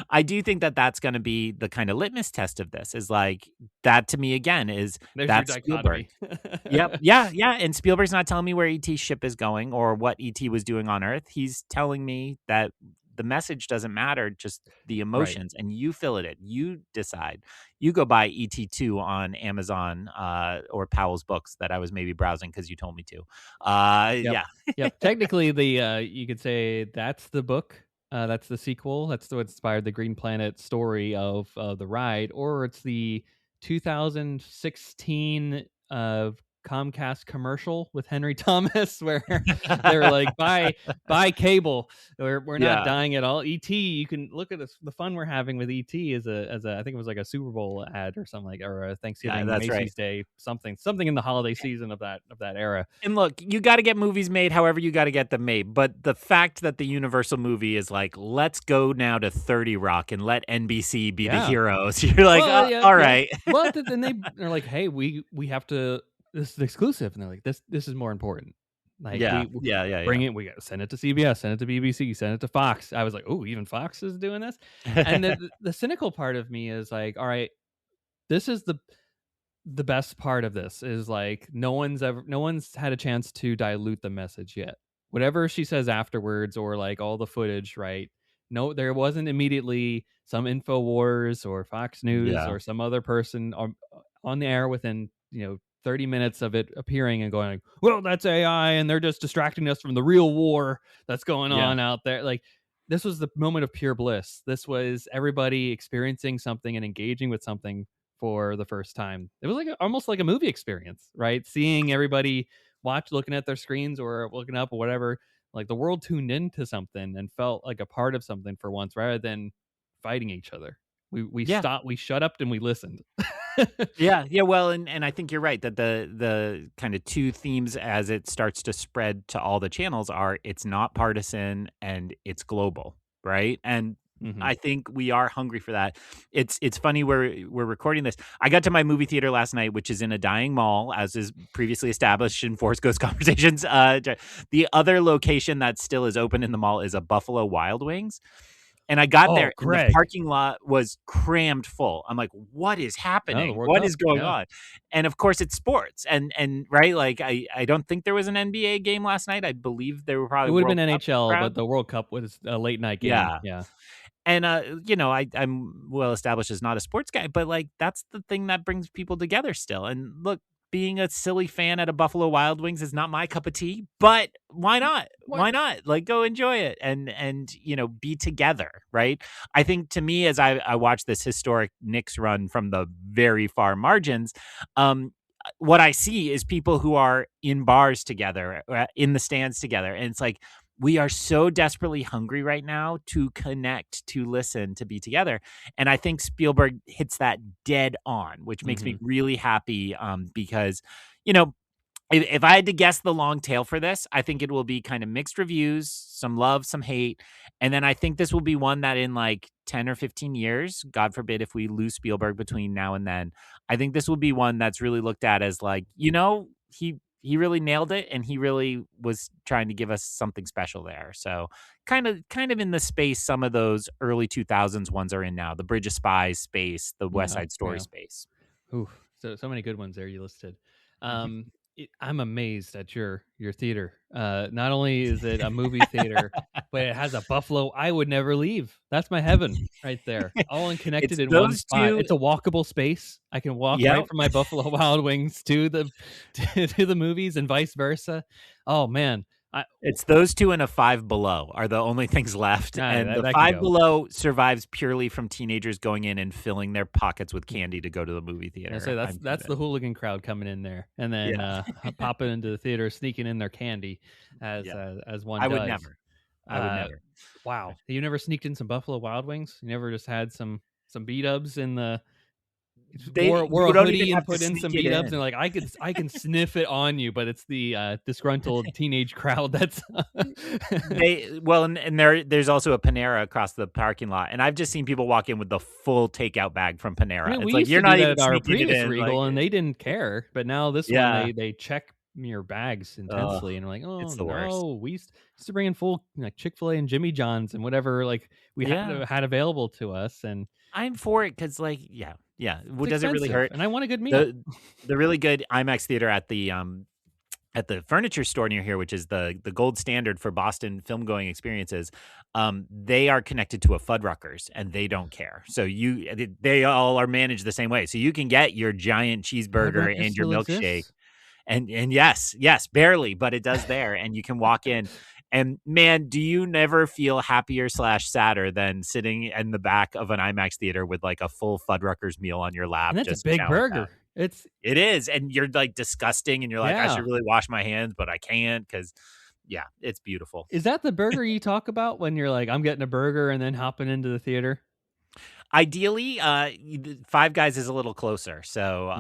I do think that that's going to be the kind of litmus test of this. Is like that to me again is There's that's your dichotomy. Spielberg. Yep. Yeah. And Spielberg's not telling me where ET's ship is going or what ET was doing on Earth. He's telling me that the message doesn't matter, just the emotions, and you fill it in. You decide. You go buy ET2 on Amazon or Powell's Books that I was maybe browsing because you told me to. Yeah. Yep. Technically, you could say that's the book. That's the sequel. That's what inspired the Green Planet story of the ride, or it's the 2016 Comcast commercial with Henry Thomas where they're like, buy cable. We're not Yeah. dying at all. ET, you can look at the fun we're having with ET as a I think it was like a Super Bowl ad or something like, or a Thanksgiving that's Macy's right. Day something in the holiday season of that era. And look, you got to get movies made however you got to get them made. But the fact that the Universal movie is like, let's go now to 30 Rock and let NBC be the heroes. You're like, all right. Well, then they're like, hey, we have to. This is exclusive, and they're like, this is more important. Like, Yeah. Bring it. We got to send it to CBS, send it to BBC, send it to Fox. I was like, oh, even Fox is doing this. And the cynical part of me is like, all right, this is the best part of this is like no one's had a chance to dilute the message yet. Whatever she says afterwards or like all the footage, right? No, there wasn't immediately some InfoWars or Fox News or some other person on the air within 30 minutes of it appearing and going like, well, that's AI and they're just distracting us from the real war that's going on out there. Like, this was the moment of pure bliss. This was everybody experiencing something and engaging with something for the first time. It was like almost like a movie experience, right? Seeing everybody looking at their screens or looking up or whatever, like the world tuned into something and felt like a part of something for once rather than fighting each other. We stopped, we shut up and we listened. Yeah. Well, and I think you're right that the kind of two themes as it starts to spread to all the channels are it's not partisan and it's global, right? And I think we are hungry for that. It's funny we're recording this. I got to my movie theater last night, which is in a dying mall, as is previously established in Force Ghost Conversations. The other location that still is open in the mall is a Buffalo Wild Wings. And I got there, and the parking lot was crammed full. I'm like, what is happening? What is going on? And of course, it's sports. And right, like I don't think there was an NBA game last night. I believe there were probably it would have been NHL, but the World Cup was a late night game. Yeah. And I'm well established as not a sports guy, but like that's the thing that brings people together still. And look, being a silly fan at a Buffalo Wild Wings is not my cup of tea, but why not? Why not? Like, go enjoy it and be together, right? I think to me, as I watch this historic Knicks run from the very far margins, what I see is people who are in bars together, in the stands together, and it's like, we are so desperately hungry right now to connect, to listen, to be together. And I think Spielberg hits that dead on, which makes me really happy because, if I had to guess the long tail for this, I think it will be kind of mixed reviews, some love, some hate. And then I think this will be one that in like 10 or 15 years, God forbid if we lose Spielberg between now and then, I think this will be one that's really looked at as like, he really nailed it, and he really was trying to give us something special there. So kind of in the space some of those early 2000s ones are in now, the Bridge of Spies space, the West Side Story space. Ooh, so many good ones there you listed. I'm amazed at your theater. Not only is it a movie theater, but it has a Buffalo. I would never leave. That's my heaven right there. All connected in one spot. It's a walkable space. I can walk right from my Buffalo Wild Wings to the movies and vice versa. Oh man. It's those two and a Five Below are the only things left. And the Five Below survives purely from teenagers going in and filling their pockets with candy to go to the movie theater. So that's the hooligan crowd coming in there and then popping into the theater, sneaking in their candy as one does. I would never. Wow. You never sneaked in some Buffalo Wild Wings? You never just had some B-dubs in the... wore a hoodie and put in some B-dubs and like I can sniff it on you, but it's the disgruntled teenage crowd that's and there's also a Panera across the parking lot, and I've just seen people walk in with the full takeout bag from Panera. Yeah, it's like you're not even our sneaking it in, Regal, and they didn't care, but now this one they check your bags intensely, and we're like, oh, it's the no, worst. we used to bring in full like Chick-fil-A and Jimmy John's and whatever like we had available to us, and I'm for it because like does it really hurt? And I want a good meal. The really good IMAX theater at the furniture store near here, which is the gold standard for Boston film going experiences, they are connected to a Fuddruckers and they don't care. So they all are managed the same way. So you can get your giant cheeseburger and your milkshake. Exists? And yes, barely, but it does there. And you can walk in. And man, do you never feel happier / sadder than sitting in the back of an IMAX theater with like a full Fuddruckers meal on your lap? And that's just a big burger. It's It is, and you're like disgusting, and you're like, I yeah. should really wash my hands, but I can't because, yeah, it's beautiful. Is that the burger you talk about when you're like, I'm getting a burger and then hopping into the theater? Ideally, Five Guys is a little closer. So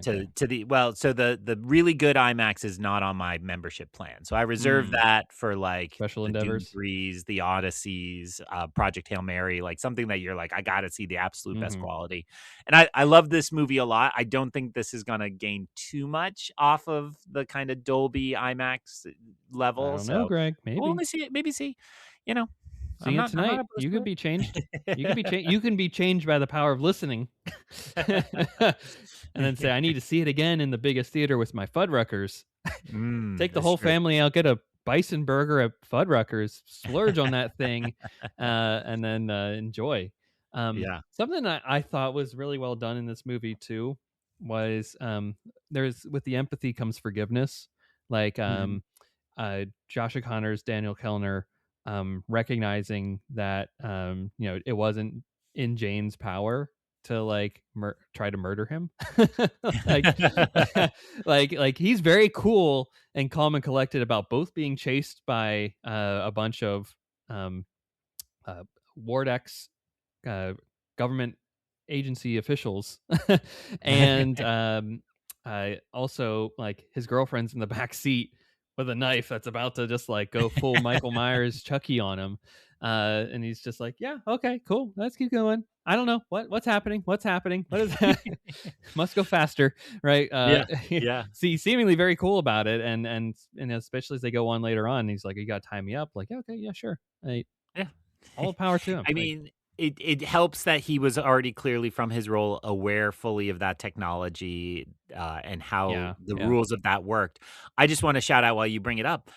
Okay. to the well, so the really good IMAX is not on my membership plan. So I reserve Mm. that for like Special the Dune endeavors. 3s, the Odysseys, Project Hail Mary, like something that you're like, I gotta see the absolute best Mhm. quality. And I love this movie a lot. I don't think this is gonna gain too much off of the kind of Dolby IMAX I level. don't know, So Greg. we'll Maybe. only see it, maybe see, you know, Seeing it I'm not tonight, opposed you could to be changed. You could be it. you can be changed by the power of listening. And then say, I need to see it again in the biggest theater with my Fuddruckers. Take the That's whole true. family out, get a bison burger at Fuddruckers, splurge on that thing, and then enjoy. Yeah. Something I thought was really well done in this movie too was there's with the empathy comes forgiveness. Like Mhm. Josh O'Connor's Daniel Kellner recognizing that it wasn't in Jane's power to like try to murder him. like like he's very cool and calm and collected about both being chased by a bunch of um uh, Wardex government agency officials and also like his girlfriend's in the back seat with a knife that's about to just like go full Michael Myers Chucky on him, and he's just like, yeah, okay, cool, let's keep going. I don't know what's happening, what is that? Must go faster, right? Yeah. Yeah. See, seemingly very cool about it, and especially as they go on later on, he's like, you gotta tie me up, like, yeah, okay, yeah, sure. Yeah. All the power to him. I Like, mean, it helps that he was already clearly from his role aware fully of that technology, and how yeah, the yeah, rules of that worked. I just wanna shout out while you bring it up,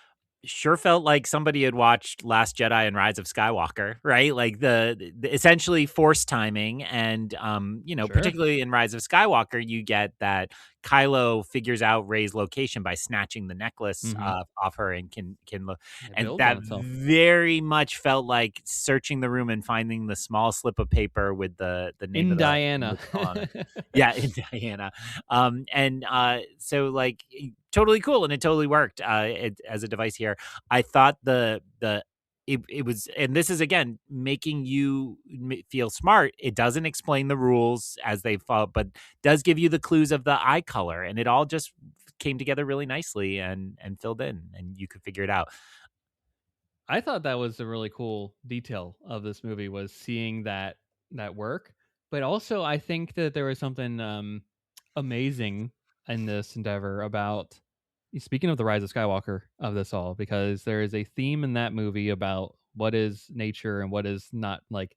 sure felt like somebody had watched Last Jedi and Rise of Skywalker, right? Like the essentially force timing and sure. particularly in Rise of Skywalker, you get that Kylo figures out Rey's location by snatching the necklace Mm-hmm. off her and can look, It and builds on that itself. very much felt like searching the room and finding the small slip of paper with the name In of the Diana. skull on it. Yeah, in Diana. And so like totally cool, and it totally worked as a device here. I thought it was, and this is again making you feel smart. It doesn't explain the rules as they fall, but does give you the clues of the eye color, and it all just came together really nicely and filled in, and you could figure it out. I thought that was a really cool detail of this movie was seeing that work. But also I think that there was something amazing in this endeavor about speaking of the rise of Skywalker of this all, because there is a theme in that movie about what is nature and what is not, like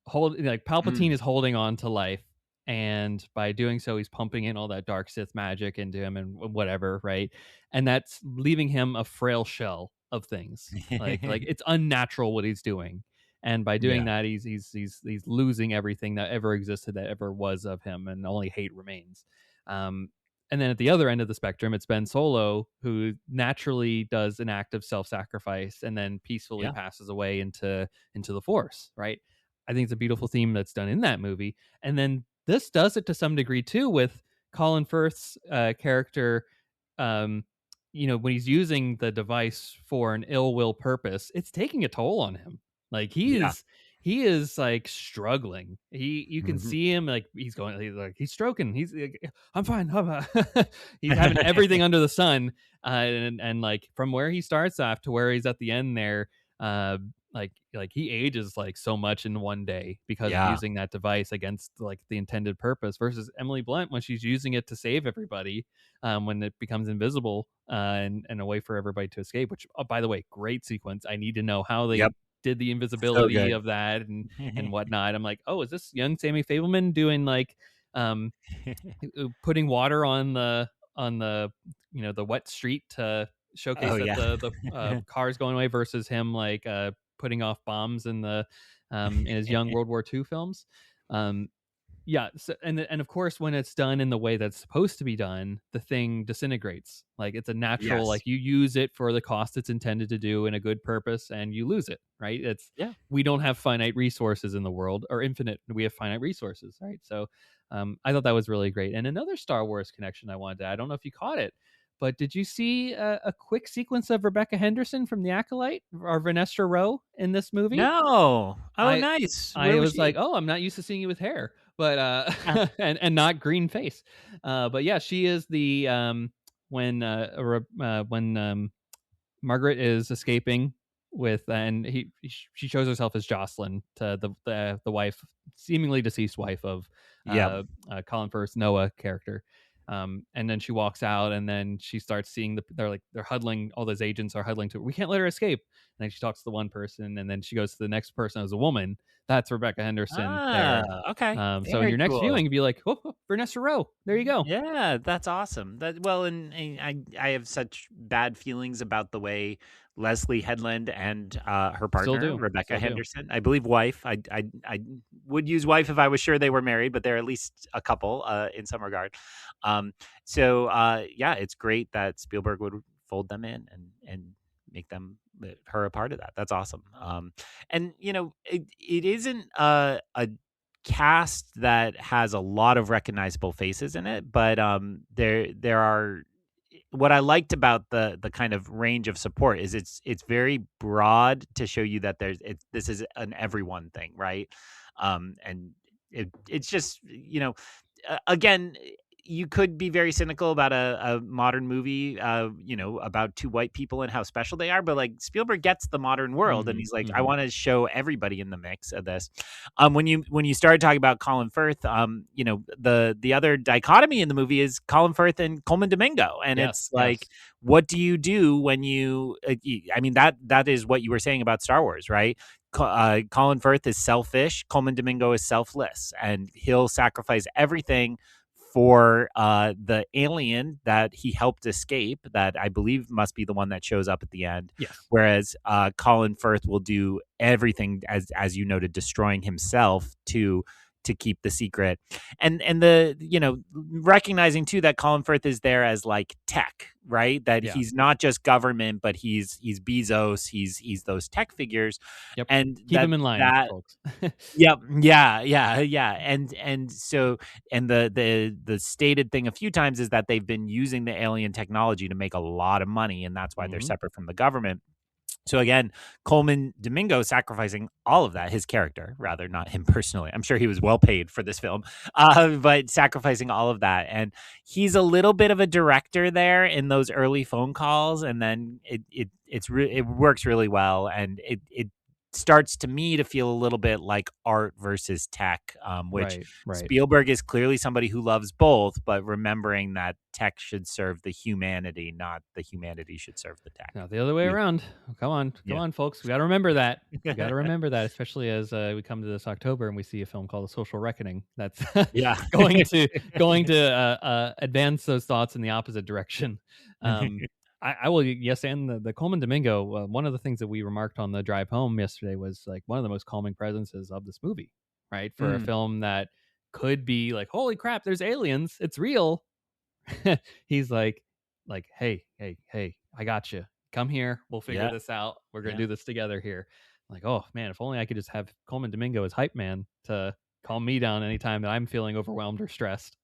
Palpatine Mm. is holding on to life, and by doing so he's pumping in all that dark Sith magic into him and whatever, right? And that's leaving him a frail shell of things. Like it's unnatural what he's doing, and by doing Yeah. that he's losing everything that ever existed, that ever was of him, and only hate remains. um and then at the other end of the spectrum, it's Ben Solo, who naturally does an act of self-sacrifice and then peacefully Yeah. passes away into the Force, right? I think it's a beautiful theme that's done in that movie. And then this does it to some degree too with Colin Firth's character. Um, when he's using the device for an ill will purpose, it's taking a toll on him. Like Yeah. he is like struggling. You can Mhm. see him like he's stroking. He's like, I'm fine. He's having everything under the sun, and like from where he starts off to where he's at the end there, uh, like he ages like so much in one day because of Yeah. using that device against like the intended purpose, versus Emily Blunt when she's using it to save everybody, when it becomes invisible, and a way for everybody to escape, which, oh, by the way, great sequence. I need to know how they Yep. did the So invisibility good. of that and whatnot. I'm like, oh, is this young Sammy Fableman doing like um putting water on the the wet street to showcase Oh, that yeah. the cars going away, versus him like putting off bombs in his young World War II films. um Yeah, so, and of course, when it's done in the way that's supposed to be done, the thing disintegrates. Like it's a natural, Yes. like you use it for the cost it's intended to do in a good purpose, and you lose it. Right? It's Yeah. We don't have finite resources in the world, or infinite. We have finite resources, right? So, I thought that was really great. And another Star Wars connection I wanted to add, I don't know if you caught it, but did you see a quick sequence of Rebecca Henderson from The Acolyte or Vanessa Rowe in this movie? No. Oh, I nice. I Where was was like, she? "Oh, I'm not used to seeing you with hair," but Ah, and not green face. But yeah, she is the when Margaret is escaping with, and she shows herself as Jocelyn to the wife, seemingly deceased wife of yep. Colin Firth's Noah character. And then she walks out, and then she starts seeing they're huddling. All those agents are huddling to her. We can't let her escape. And then she talks to the one person, and then she goes to the next person as a woman. That's Rebecca Henderson there. Okay. So in Very your next cool. viewing, you'd be like, "Oh, Vanessa Rowe, there you go." Yeah, that's awesome. And I have such bad feelings about the way Leslie Headland and her Still partner do, Rebecca still do. Henderson, I believe wife. I would use wife if I was sure they were married, but they're at least a couple in some regard. Um, yeah, it's great that Spielberg would fold them in and make them her a part of that. That's awesome. And it isn't a cast that has a lot of recognizable faces in it, but there are what I liked about the kind of range of support is it's very broad to show you that this is an everyone thing, right? And it's just again, you could be very cynical about a modern movie, about two white people and how special they are, but like Spielberg gets the modern world, and Hmm. he's like, I Hmm. want to show everybody in the mix of this. When you started talking about Colin Firth, the other dichotomy in the movie is Colin Firth and Coleman Domingo, and Yes, it's like, yes, what do you do when you? I mean, that is what you were saying about Star Wars, right? Colin Firth is selfish. Coleman Domingo is selfless, and he'll sacrifice everything for the alien that he helped escape, that I believe must be the one that shows up at the end. yes. Whereas Colin Firth will do everything, as you noted, destroying himself to keep the secret, and the recognizing too that Colin Firth is there as like tech, right? That Yeah. he's not just government, but he's Bezos, he's those tech figures, Yep. and Keep him in line, folks. yep. Yeah. And so, and the stated thing a few times is that they've been using the alien technology to make a lot of money, and that's why they're Mhm. separate from the government. So again, Coleman Domingo sacrificing all of that, his character, rather, not him personally. I'm sure he was well paid for this film, but sacrificing all of that. And he's a little bit of a director there in those early phone calls, and then it works really well, and it starts to me to feel a little bit like art versus tech, which Right, right. Spielberg is clearly somebody who loves both, but remembering that tech should serve the humanity, not the humanity should serve the tech. Not the other way Yeah. around. Come Yeah. on, folks. We got to remember that. We got to remember that, especially as we come to this October and we see a film called The Social Reckoning. That's Yeah. going to advance those thoughts in the opposite direction. Um, I will, yes, and the Coleman Domingo. One of the things that we remarked on the drive home yesterday was like one of the most calming presences of this movie, right? For a Mm. film that could be like, holy crap, there's aliens, it's real. He's like, hey, I got you. Come here. We'll figure Yeah. this out. We're gonna Yeah. do this together here. Like, oh man, if only I could just have Coleman Domingo as hype man to calm me down anytime that I'm feeling overwhelmed or stressed.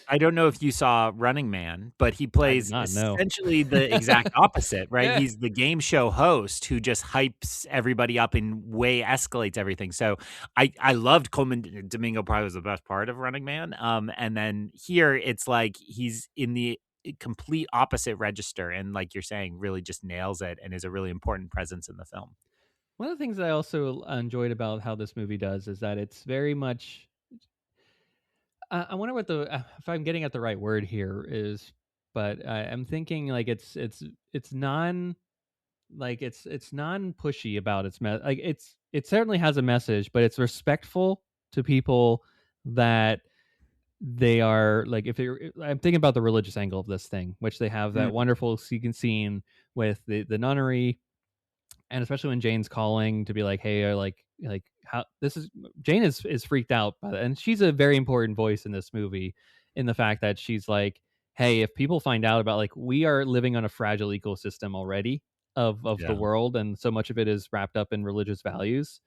I don't know if you saw Running Man, but he I did plays not know. essentially the exact opposite, right? Yeah. He's the game show host who just hypes everybody up and way escalates everything. So I loved Coleman Domingo, probably was the best part of Running Man. And then here it's like he's in the complete opposite register, and like you're saying, really just nails it and is a really important presence in the film. One of the things that I also enjoyed about how this movie does is that it's very much. I wonder what the if I'm getting at the right word here is, but I'm thinking like it's non it's non pushy about like it certainly has a message, but it's respectful to people that they are like I'm thinking about the religious angle of this thing, which they have that Mm. wonderful scene with the nunnery, and especially when Jane's calling to be like, hey, like like how this is Jane is freaked out by that, and she's a very important voice in this movie in the fact that she's like, hey, if people find out about, like, we are living on a fragile ecosystem already of the Yeah. world, and so much of it is wrapped up in religious values,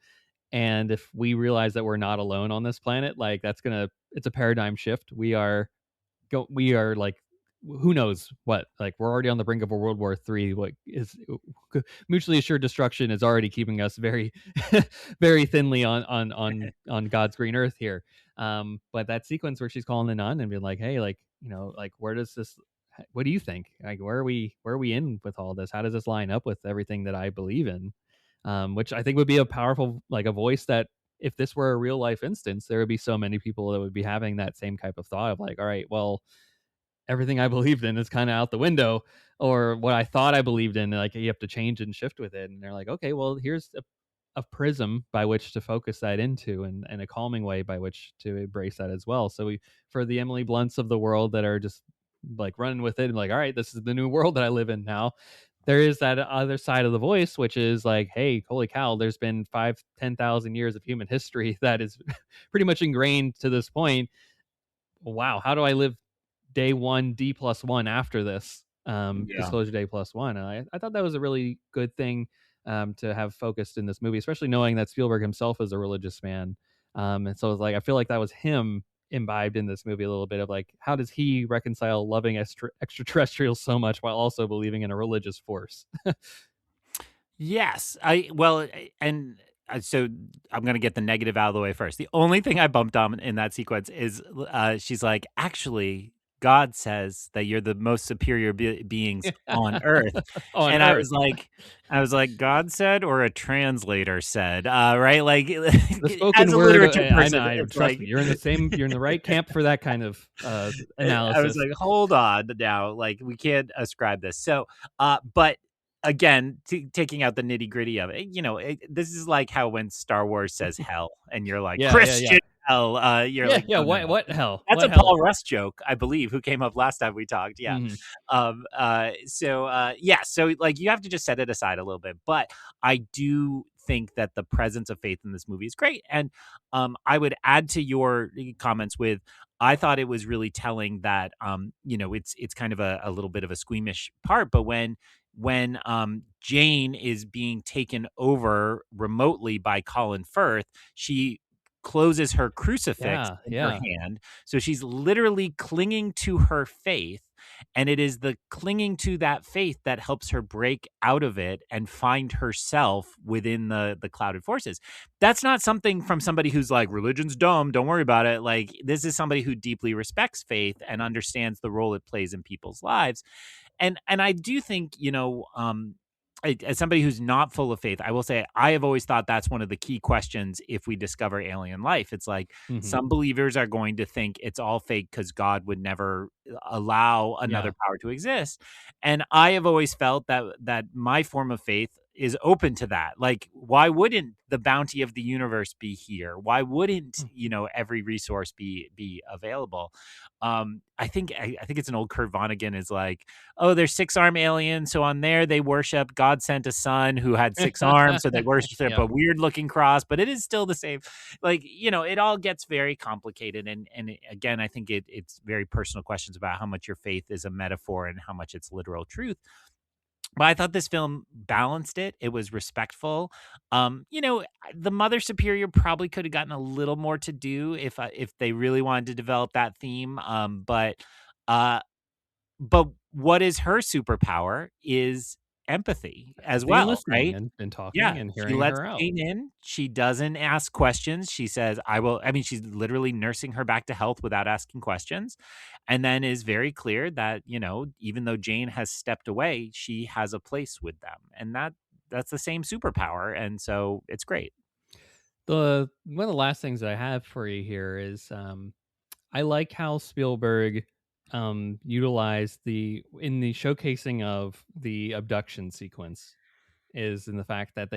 and if we realize that we're not alone on this planet, like, it's a paradigm shift. We are like, who knows what, like, we're already on the brink of a World War III. What is mutually assured destruction is already keeping us very very thinly on God's green earth here. But that sequence where she's calling the nun and being like, hey, like, like, where does this, what do you think, like, where are we in with all this? How does this line up with everything that I believe in? Which I think would be a powerful, like, a voice that, if this were a real life instance, there would be so many people that would be having that same type of thought of like, all right, well, everything I believed in is kind of out the window, or what I thought I believed in, like, you have to change and shift with it. And they're like, okay, well, here's a prism by which to focus that into, and a calming way by which to embrace that as well. So for the Emily Blunts of the world that are just like running with it and like, all right, this is the new world that I live in now, there is that other side of the voice, which is like, hey, holy cow, there's been 5,000-10,000 years of human history that is pretty much ingrained to this point. Wow, how do I live day one D+1 after this, Yeah. disclosure day +1? And I thought that was a really good thing, to have focused in this movie, especially knowing that Spielberg himself is a religious man. And so it's like, I feel like that was him imbibed in this movie a little bit of like, how does he reconcile loving extraterrestrials so much while also believing in a religious force? Yes, and so I'm gonna get the negative out of the way first. The only thing I bumped on in that sequence is, she's like, "Actually, God says that you're the most superior beings on Earth," On and Earth. I was like, "God said or a translator said?" Right? Like, The as spoken a word, literature I person, know, it's trust like, me, you're in the right camp for that kind of I was analysis. like, "Hold on now, like, we can't ascribe this." So, but again, taking out the nitty-gritty of it, this is like how when Star Wars says hell and you're like, Yeah, yeah, yeah. "Christian hell," you're Yeah, like, yeah, "No, no, no." what hell? That's What a hell? Paul Rust joke, I believe, who came up last time we talked, yeah. Mhm. Yeah, so, like, you have to just set it aside a little bit, but I do think that the presence of faith in this movie is great, and, I would add to your comments with, I thought it was really telling that, it's kind of a little bit of a squeamish part, but when Jane is being taken over remotely by Colin Firth, she closes her crucifix Yeah, in her yeah. hand. So she's literally clinging to her faith. And it is the clinging to that faith that helps her break out of it and find herself within the clouded forces. That's not something from somebody who's like, religion's dumb, don't worry about it. Like, this is somebody who deeply respects faith and understands the role it plays in people's lives. And I do think, as somebody who's not full of faith, I will say I have always thought that's one of the key questions if we discover alien life. It's like Mhm. some believers are going to think it's all fake because God would never allow Yeah. another power to exist. And I have always felt that my form of faith is open to that. Like, why wouldn't the bounty of the universe be here? Why wouldn't, Mm. every resource be available? I think it's an old Kurt Vonnegut is like, oh, there's 6-arm aliens. So on there, they worship God sent a son who had 6 arms. So they worship Yeah. a weird looking cross, but it is still the same. Like, it all gets very complicated. Again, I think it's very personal questions about how much your faith is a metaphor and how much it's literal truth. But I thought this film balanced it. It was respectful. The Mother Superior probably could have gotten a little more to do if they really wanted to develop that theme. Uh, but what is her superpower is empathy as Empathy and well, listening right? and talking Yeah, and she hearing lets her out. Jane in. She doesn't ask questions. She says, "I will." I mean, she's literally nursing her back to health without asking questions, and then is very clear that even though Jane has stepped away, she has a place with them, and that's the same superpower, and so it's great. The one of the last things that I have for you here is, I like how Spielberg utilized the showcasing of the abduction sequence, is in the fact that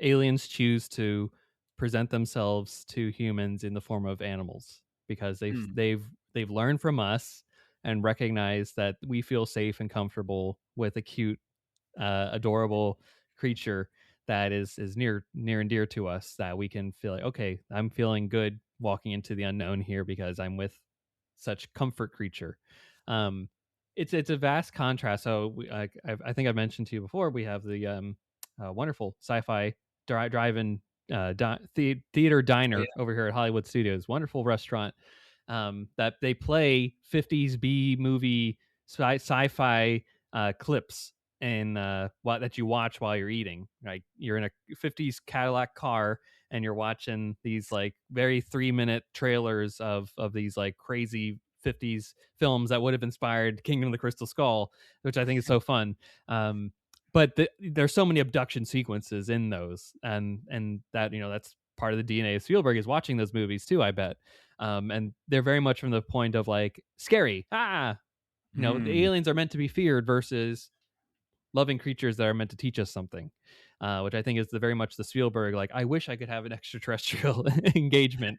aliens choose to present themselves to humans in the form of animals because Mm, they've learned from us and recognized that we feel safe and comfortable with a cute, adorable creature that is near and dear to us, that we can feel like, okay, I'm feeling good walking into the unknown here because I'm with such comfort creature. Um, it's a vast contrast. So I think I mentioned to you before, we have the wonderful sci-fi drive-in theater Yeah. diner over here at Hollywood Studios. Wonderful restaurant that they play 50s B movie sci-fi clips and what that you watch while you're eating. Like you're in a 50s Cadillac car and you're watching these like very 3-minute trailers of these like crazy 50s films that would have inspired Kingdom of the Crystal Skull, which I think is so fun. But there's so many abduction sequences in those, and that, you know, that's part of the DNA of Spielberg, is watching those movies too, I bet. And they're very much from the point of like scary, you know, the Mm. aliens are meant to be feared versus loving creatures that are meant to teach us something, which I think is very much the Spielberg, like, I wish I could have an extraterrestrial engagement.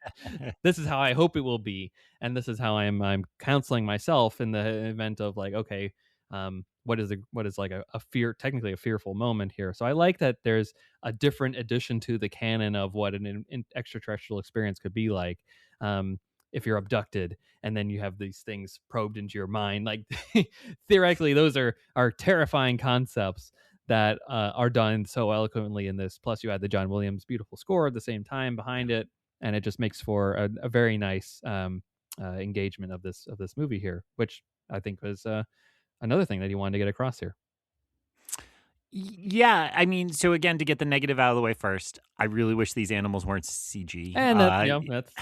This is how I hope it will be, and this is how I'm counseling myself in the event of like, okay, what is like a fear, technically a fearful moment here. So I like that there's a different addition to the canon of what an extraterrestrial experience could be like. If you're abducted and then you have these things probed into your mind, like theoretically those are terrifying concepts that are done so eloquently in this. Plus you had the John Williams beautiful score at the same time behind it, and it just makes for a very nice engagement of this movie here, which I think was another thing that he wanted to get across here. Yeah, I mean, so again, to get the negative out of the way first, I really wish these animals weren't CG. And that, you know, that's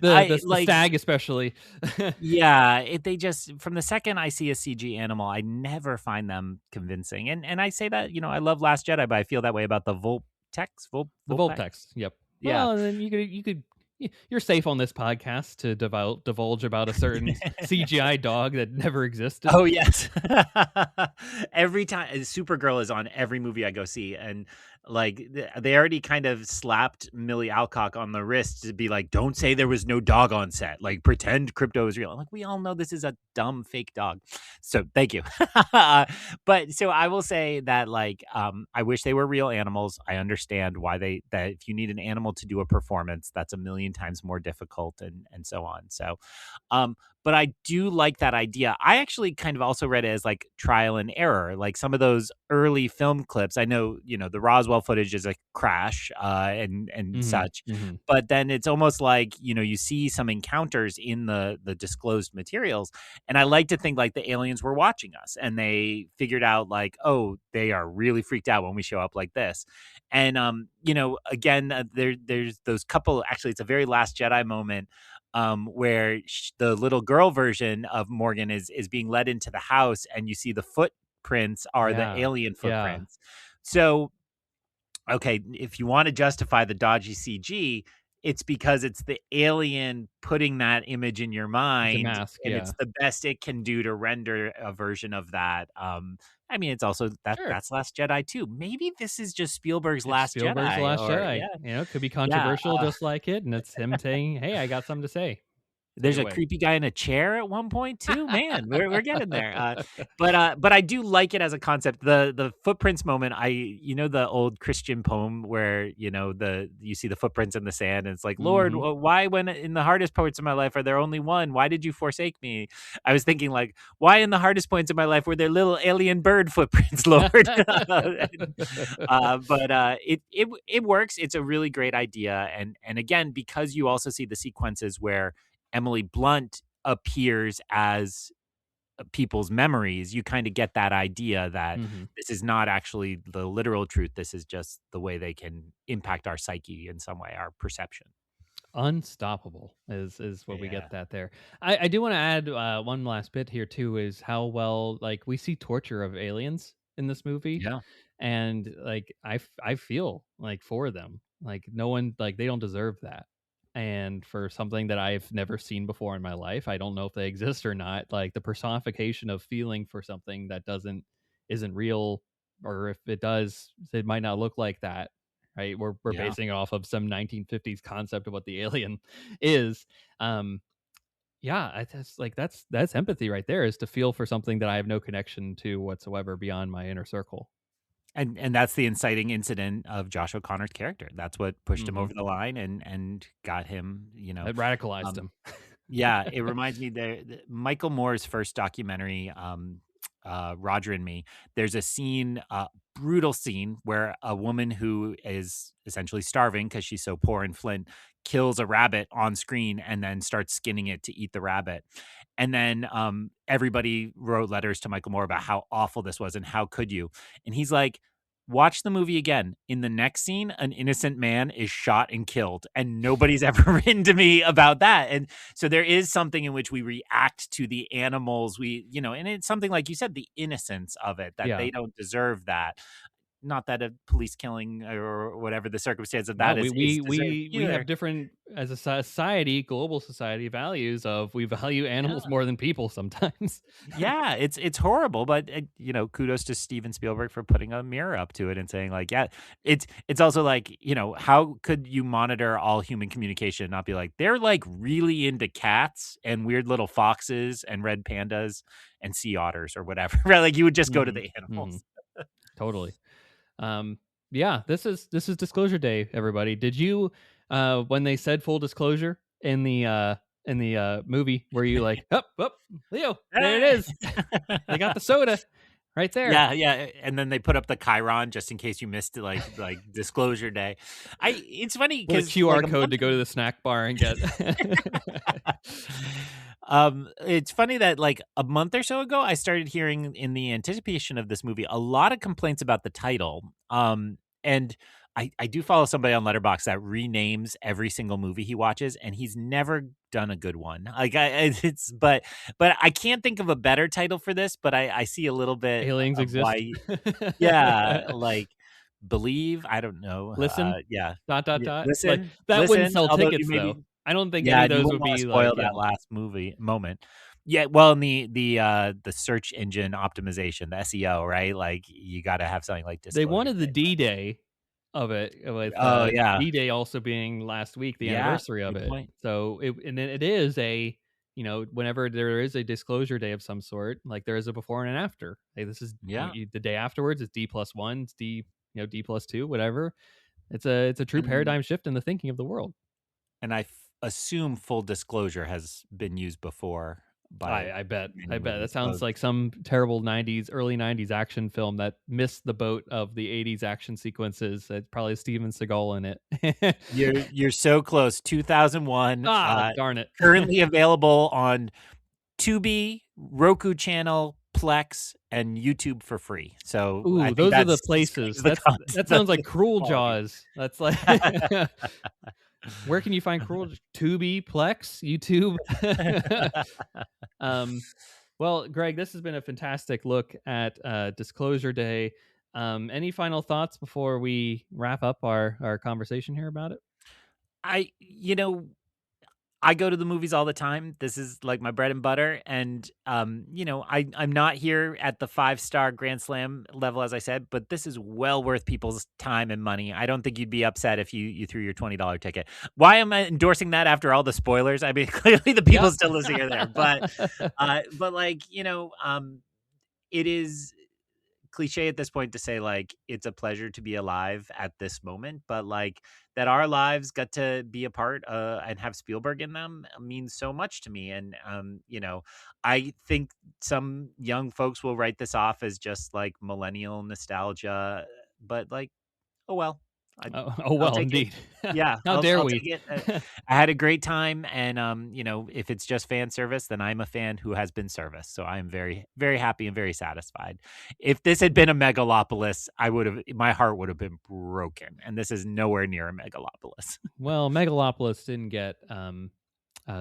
I the like, stag especially. yeah, they just, from the second I see a CG animal, I never find them convincing. And I say that, you know, I love Last Jedi, but I feel that way about the The Volpex. Yep. Yeah. Well, and then you're safe on this podcast to divulge about a certain CGI dog that never existed. Oh yes. Every time Supergirl is on every movie I go see, and like they already kind of slapped Millie Alcock on the wrist to be like, don't say there was no dog on set, like pretend crypto is real. I'm like, we all know this is a dumb fake dog. So thank you. But so I will say that, like, I wish they were real animals. I understand why that if you need an animal to do a performance, that's a million times more difficult, and so on. So but I do like that idea. I actually kind of also read it as like trial and error, like some of those early film clips. I know, you know, the Roswell footage is a crash and such, but then it's almost like, you know, you see some encounters in the disclosed materials, and I like to think like the aliens were watching us and they figured out like, oh, they are really freaked out when we show up like this. And you know, again, there's those couple. Actually, it's a very Last Jedi moment where the little girl version of Morgan is being led into the house, and you see the footprints are the alien Yeah. footprints. So, okay, if you want to justify the dodgy CG, it's because it's the alien putting that image in your It's a mind, mask. and Yeah. it's the best it can do to render a version of that. I mean, it's also Sure. that's Last Jedi too. Maybe this is just Spielberg's It's Last Spielberg's Jedi, Last or Jedi. yeah, You know, it could be yeah. controversial just like it, and it's him saying, "Hey, I got something to say." Take There's it a away. creepy guy in a chair at one point too. Man, we're getting there. But I do like it as a concept. The footprints moment. You know, the old Christian poem where, you know, you see the footprints in the sand, and it's like, Lord, Mhm. why, when in the hardest parts of my life are there only one? Why did you forsake me? I was thinking like, why in the hardest points of my life were there little alien bird footprints, Lord? It works. It's a really great idea, and again, because you also see the sequences where Emily Blunt appears as people's memories, you kind of get that idea that Mhm. this is not actually the literal truth. This is just the way they can impact our psyche in some way, our perception. Unstoppable is what we Yeah. get that there. I do want to add one last bit here too, is how well, like, we see torture of aliens in this movie, Yeah. and like I feel like for them, like no one, like they don't deserve that. And for something that I've never seen before in my life, I don't know if they exist or not. Like the personification of feeling for something that isn't real, or if it does, it might not look like that. Right? We're Yeah. basing it off of some 1950s concept of what the alien is. Um, yeah, that's empathy right there, is to feel for something that I have no connection to whatsoever beyond my inner circle. And that's the inciting incident of Josh O'Connor's character. That's what pushed him Mhm. over the line and got him, It radicalized um, him. yeah, it reminds me Michael Moore's first documentary, Roger and Me. There's a scene, brutal scene, where a woman who is essentially starving because she's so poor in Flint kills a rabbit on screen and then starts skinning it to eat the rabbit. And then everybody wrote letters to Michael Moore about how awful this was and how could you? And he's like, watch the movie again. In the next scene, an innocent man is shot and killed, and nobody's ever written to me about that. And so there is something in which we react to the animals. And it's something like you said, the innocence of it, that Yeah. they don't deserve that. Not that a police killing or whatever the circumstance of No, that is deserved we have either. different, as a society, global society, values of we value animals more than people sometimes. Yeah, it's horrible, but kudos to Steven Spielberg for putting a mirror up to it and saying like, yeah, it's also like, how could you monitor all human communication and not be like, they're like really into cats and weird little foxes and red pandas and sea otters or whatever, right? Like you would just go to Mhm, the animals. mhm. Totally. Yeah, this is disclosure day, everybody. Did you when they said full disclosure in the movie, were you like, up, Leo, there it is. They got the soda right there. Yeah, and then they put up the Chiron just in case you missed it, like disclosure day. It's funny With a because QR code to go to the snack bar and get. It's funny that like a month or so ago, I started hearing in the anticipation of this movie a lot of complaints about the title. And I do follow somebody on Letterboxd that renames every single movie he watches, and he's never done a good one. Like but I can't think of a better title for this. But I see a little bit Aliens of exist. why. Yeah, like believe. I don't know. Listen. Yeah. Dot. Like Listen, that wouldn't sell although tickets though. I don't think yeah, any of and you those wouldn't would wanna be spoil like, that last movie moment. Yeah, well, in the search engine optimization, the SEO, right? Like, you gotta have something like They disclosure wanted the thing. D-Day of it, with Oh, yeah. D-Day also being last week, the Yeah, anniversary of good it. point. So it is whenever there is a disclosure day of some sort, like there is a before and an after. Hey, this is Yeah, the day afterwards. It's D+1. It's D+2, whatever. It's a true and paradigm shift in the thinking of the world. and I assume full disclosure has been used before by I bet. many That movies. sounds like some terrible early 90s action film that missed the boat of the 80s action sequences. It's probably Steven Seagal in it. You're so close. 2001, Darn it. currently available on Tubi, Roku channel, Plex, and YouTube for free. So I Ooh, think those are the that's places. the That sounds like Cruel quality. Jaws. That's like where can you find Cruel Tubi, Plex, YouTube? Well, Greg, this has been a fantastic look at Disclosure Day. Any final thoughts before we wrap up our conversation here about it? I go to the movies all the time. This is like my bread and butter. And, I'm not here at the 5-star Grand Slam level, as I said, but this is well worth people's time and money. I don't think you'd be upset if you threw your $20 ticket. Why am I endorsing that after all the spoilers? I mean, clearly the people still listening are there, but like, it is cliche at this point to say like it's a pleasure to be alive at this moment, but like that our lives got to be a part and have Spielberg in them means so much to me. And I think some young folks will write this off as just like millennial nostalgia, but like, oh well. Oh I'll well, take it. indeed. Yeah, How I'll dare I'll we? take it. I had a great time, and if it's just fan service, then I'm a fan who has been serviced. So I am very, very happy and very satisfied. If this had been a megalopolis, my heart would have been broken, and this is nowhere near a megalopolis. Well, Megalopolis didn't get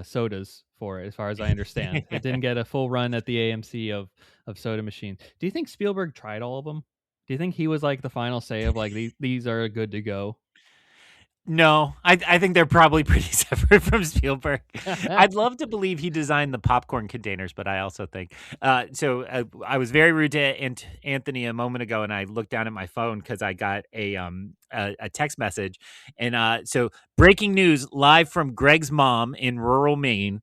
sodas for it, as far as I understand. It didn't get a full run at the AMC of soda machines. Do you think Spielberg tried all of them? Do you think he was like the final say of like these are good to go? No, I think they're probably pretty separate from Spielberg. I'd love to believe he designed the popcorn containers, but I also think I was very rude to Anthony a moment ago, and I looked down at my phone because I got a text message, and so breaking news live from Greg's mom in rural Maine.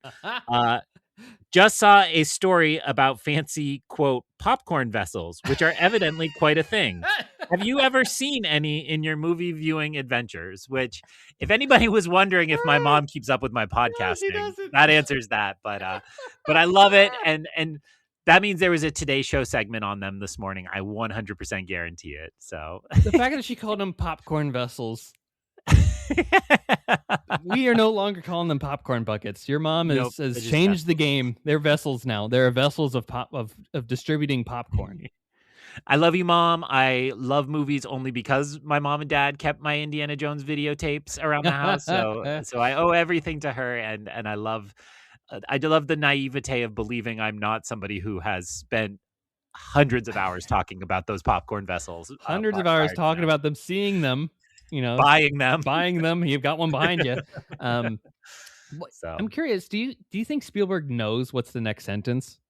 just saw a story about fancy, quote, popcorn vessels, which are evidently quite a thing. Have you ever seen any in your movie viewing adventures? Which, if anybody was wondering if my mom keeps up with my podcasting, doesn't. that answers that. But I love it, and that means there was a Today Show segment on them this morning. I 100% guarantee it. So The fact that she called them popcorn vessels. We are no longer calling them popcorn buckets. Your mom Nope, they're has just changed the vessels. game. They're vessels now. They're vessels of distributing popcorn. I love you, Mom. I love movies only because my mom and dad kept my Indiana Jones videotapes around the house. So I owe everything to her, and I love the naivete of believing I'm not somebody who has spent hundreds of hours talking about those popcorn vessels, Hundreds of hours talking about them, seeing them, buying them. buying them. You've got one behind you. So I'm curious. Do you think Spielberg knows what's the next sentence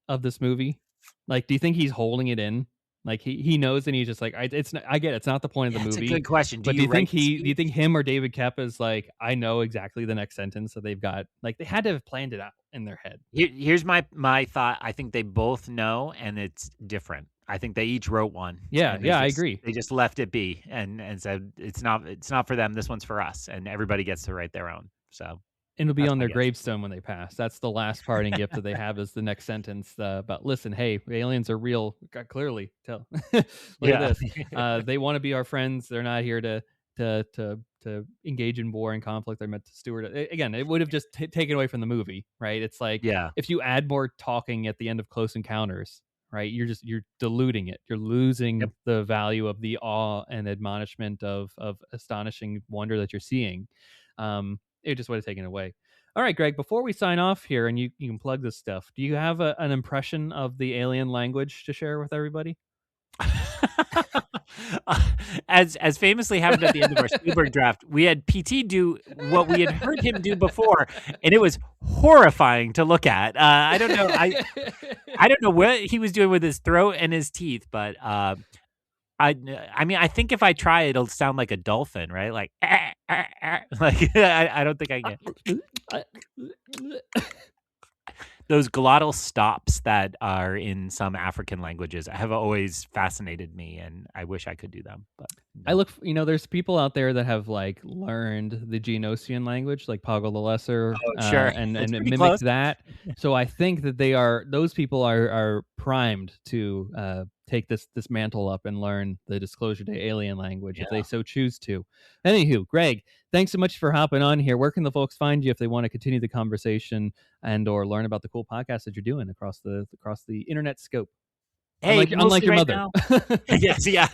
of this movie? Like, do you think he's holding it in? Like he knows, and he's just like, I get it, it's not the point of the that's movie. a good question. But do you think write the do you think him or David Koepp is like, I know exactly the next sentence that they've got? Like, they had to have planned it out in their head. Here's my thought. I think they both know, and it's different. I think they each wrote one. Yeah, and I agree. They just left it be and said it's not for them. This one's for us, and everybody gets to write their own. So It'll be that's on my their guess. gravestone when they pass. That's the last parting gift that they have, is the next sentence about, listen, hey, aliens are real. God, clearly, tell. Look at this. They want to be our friends. They're not here to engage in war and conflict. They're meant to steward it. Again, it would have just taken away from the movie, right? It's like, if you add more talking at the end of Close Encounters, right, you're diluting it. You're losing the value of the awe and admonishment of astonishing wonder that you're seeing. It just would have taken away. All right, Greg, before we sign off here, and you can plug this stuff, do you have an impression of the alien language to share with everybody? As famously happened at the end of our Spielberg draft, we had PT do what we had heard him do before, and it was horrifying to look at. I don't know. I don't know what he was doing with his throat and his teeth, but I mean, I think if I try, it'll sound like a dolphin, right? Like, like I don't think I get those glottal stops that are in some African languages have always fascinated me, and I wish I could do them. But I look, there's people out there that have like learned the Geonosian language, like Pago the Lesser, sure, and it pretty mimics close. that. So I think that those people are primed to take this mantle up and learn the Disclosure Day alien language if they so choose to. Anywho, Greg, thanks so much for hopping on here. Where can the folks find you if they want to continue the conversation and or learn about the cool podcast that you're doing across the internet scope? Hey, unlike your right mother. Yes, yeah.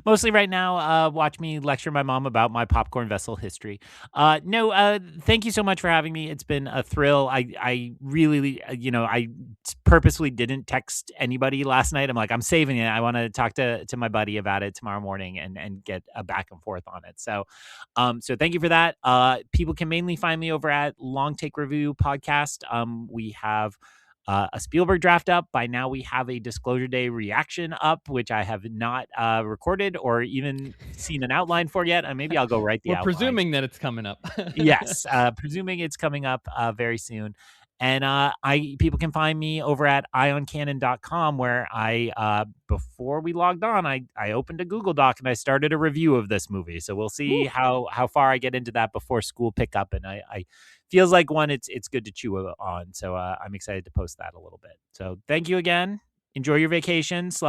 Mostly right now, watch me lecture my mom about my popcorn vessel history. Thank you so much for having me. It's been a thrill. I really, I purposely didn't text anybody last night. I'm like, I'm saving it. I want to talk to my buddy about it tomorrow morning and get a back and forth on it. So thank you for that. People can mainly find me over at Long Take Review Podcast. We have a Spielberg draft up. By now we have a Disclosure Day reaction up, which I have not recorded or even seen an outline for yet. Maybe I'll go write the outline. We're presuming that it's coming up. Yes, presuming it's coming up very soon. And people can find me over at EyeOnCanon.com, where I before we logged on, I opened a Google Doc and I started a review of this movie. So we'll see how far I get into that before school pickup. And I feels like one it's good to chew on. So I'm excited to post that a little bit. So thank you again. Enjoy your vacation /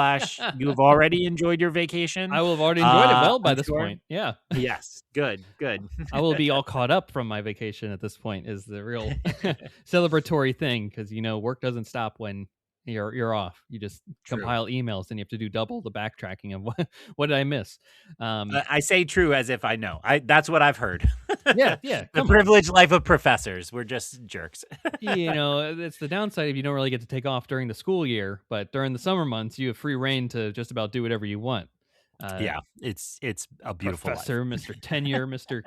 you have already enjoyed your vacation. I will have already enjoyed it well by this point. Yeah. Yes. Good. I will be all caught up from my vacation at this point is the real celebratory thing, because work doesn't stop when you're off. You just compile emails and you have to do double the backtracking of what did I miss. I say true as if I know. That's what I've heard. Yeah. The privileged life of professors. We're just jerks. It's the downside if you don't really get to take off during the school year, but during the summer months, you have free reign to just about do whatever you want. It's a beautiful professor, life. Mr. Tenure, Mr.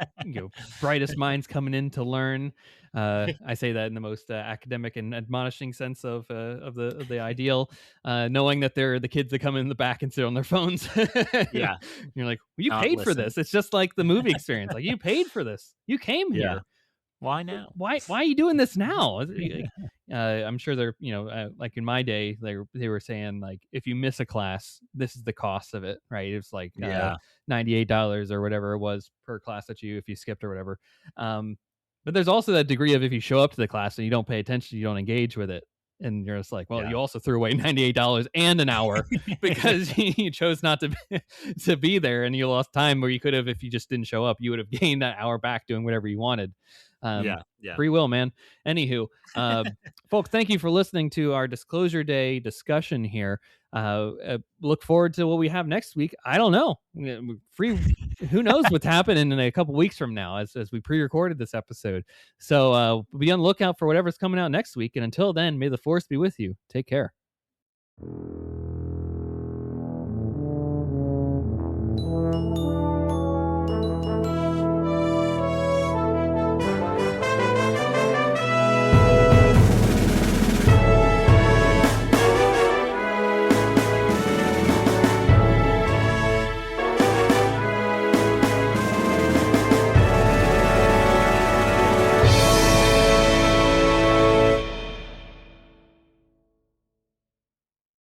Brightest minds coming in to learn. I say that in the most academic and admonishing sense of the ideal, knowing that they're the kids that come in the back and sit on their phones. Yeah, you're like, well, you not paid for listen. this. It's just like the movie experience. Like, you paid for this. You came here. Why now? Why are you doing this now? I'm sure they're, like in my day, they were saying like, if you miss a class, this is the cost of it, right? It's like $98 or whatever it was per class if you skipped or whatever. But there's also that degree of if you show up to the class and you don't pay attention, you don't engage with it, and you're just like, well, you also threw away $98 and an hour because you chose not to be there, and you lost time where you could have, if you just didn't show up, you would have gained that hour back doing whatever you wanted. Free will, man. Anywho, folks, thank you for listening to our Disclosure Day discussion here. Look forward to what we have next week. I don't know. Who knows what's happening in a couple weeks from now as we pre-recorded this episode. So be on the lookout for whatever's coming out next week. And until then, may the force be with you. Take care. Thank you.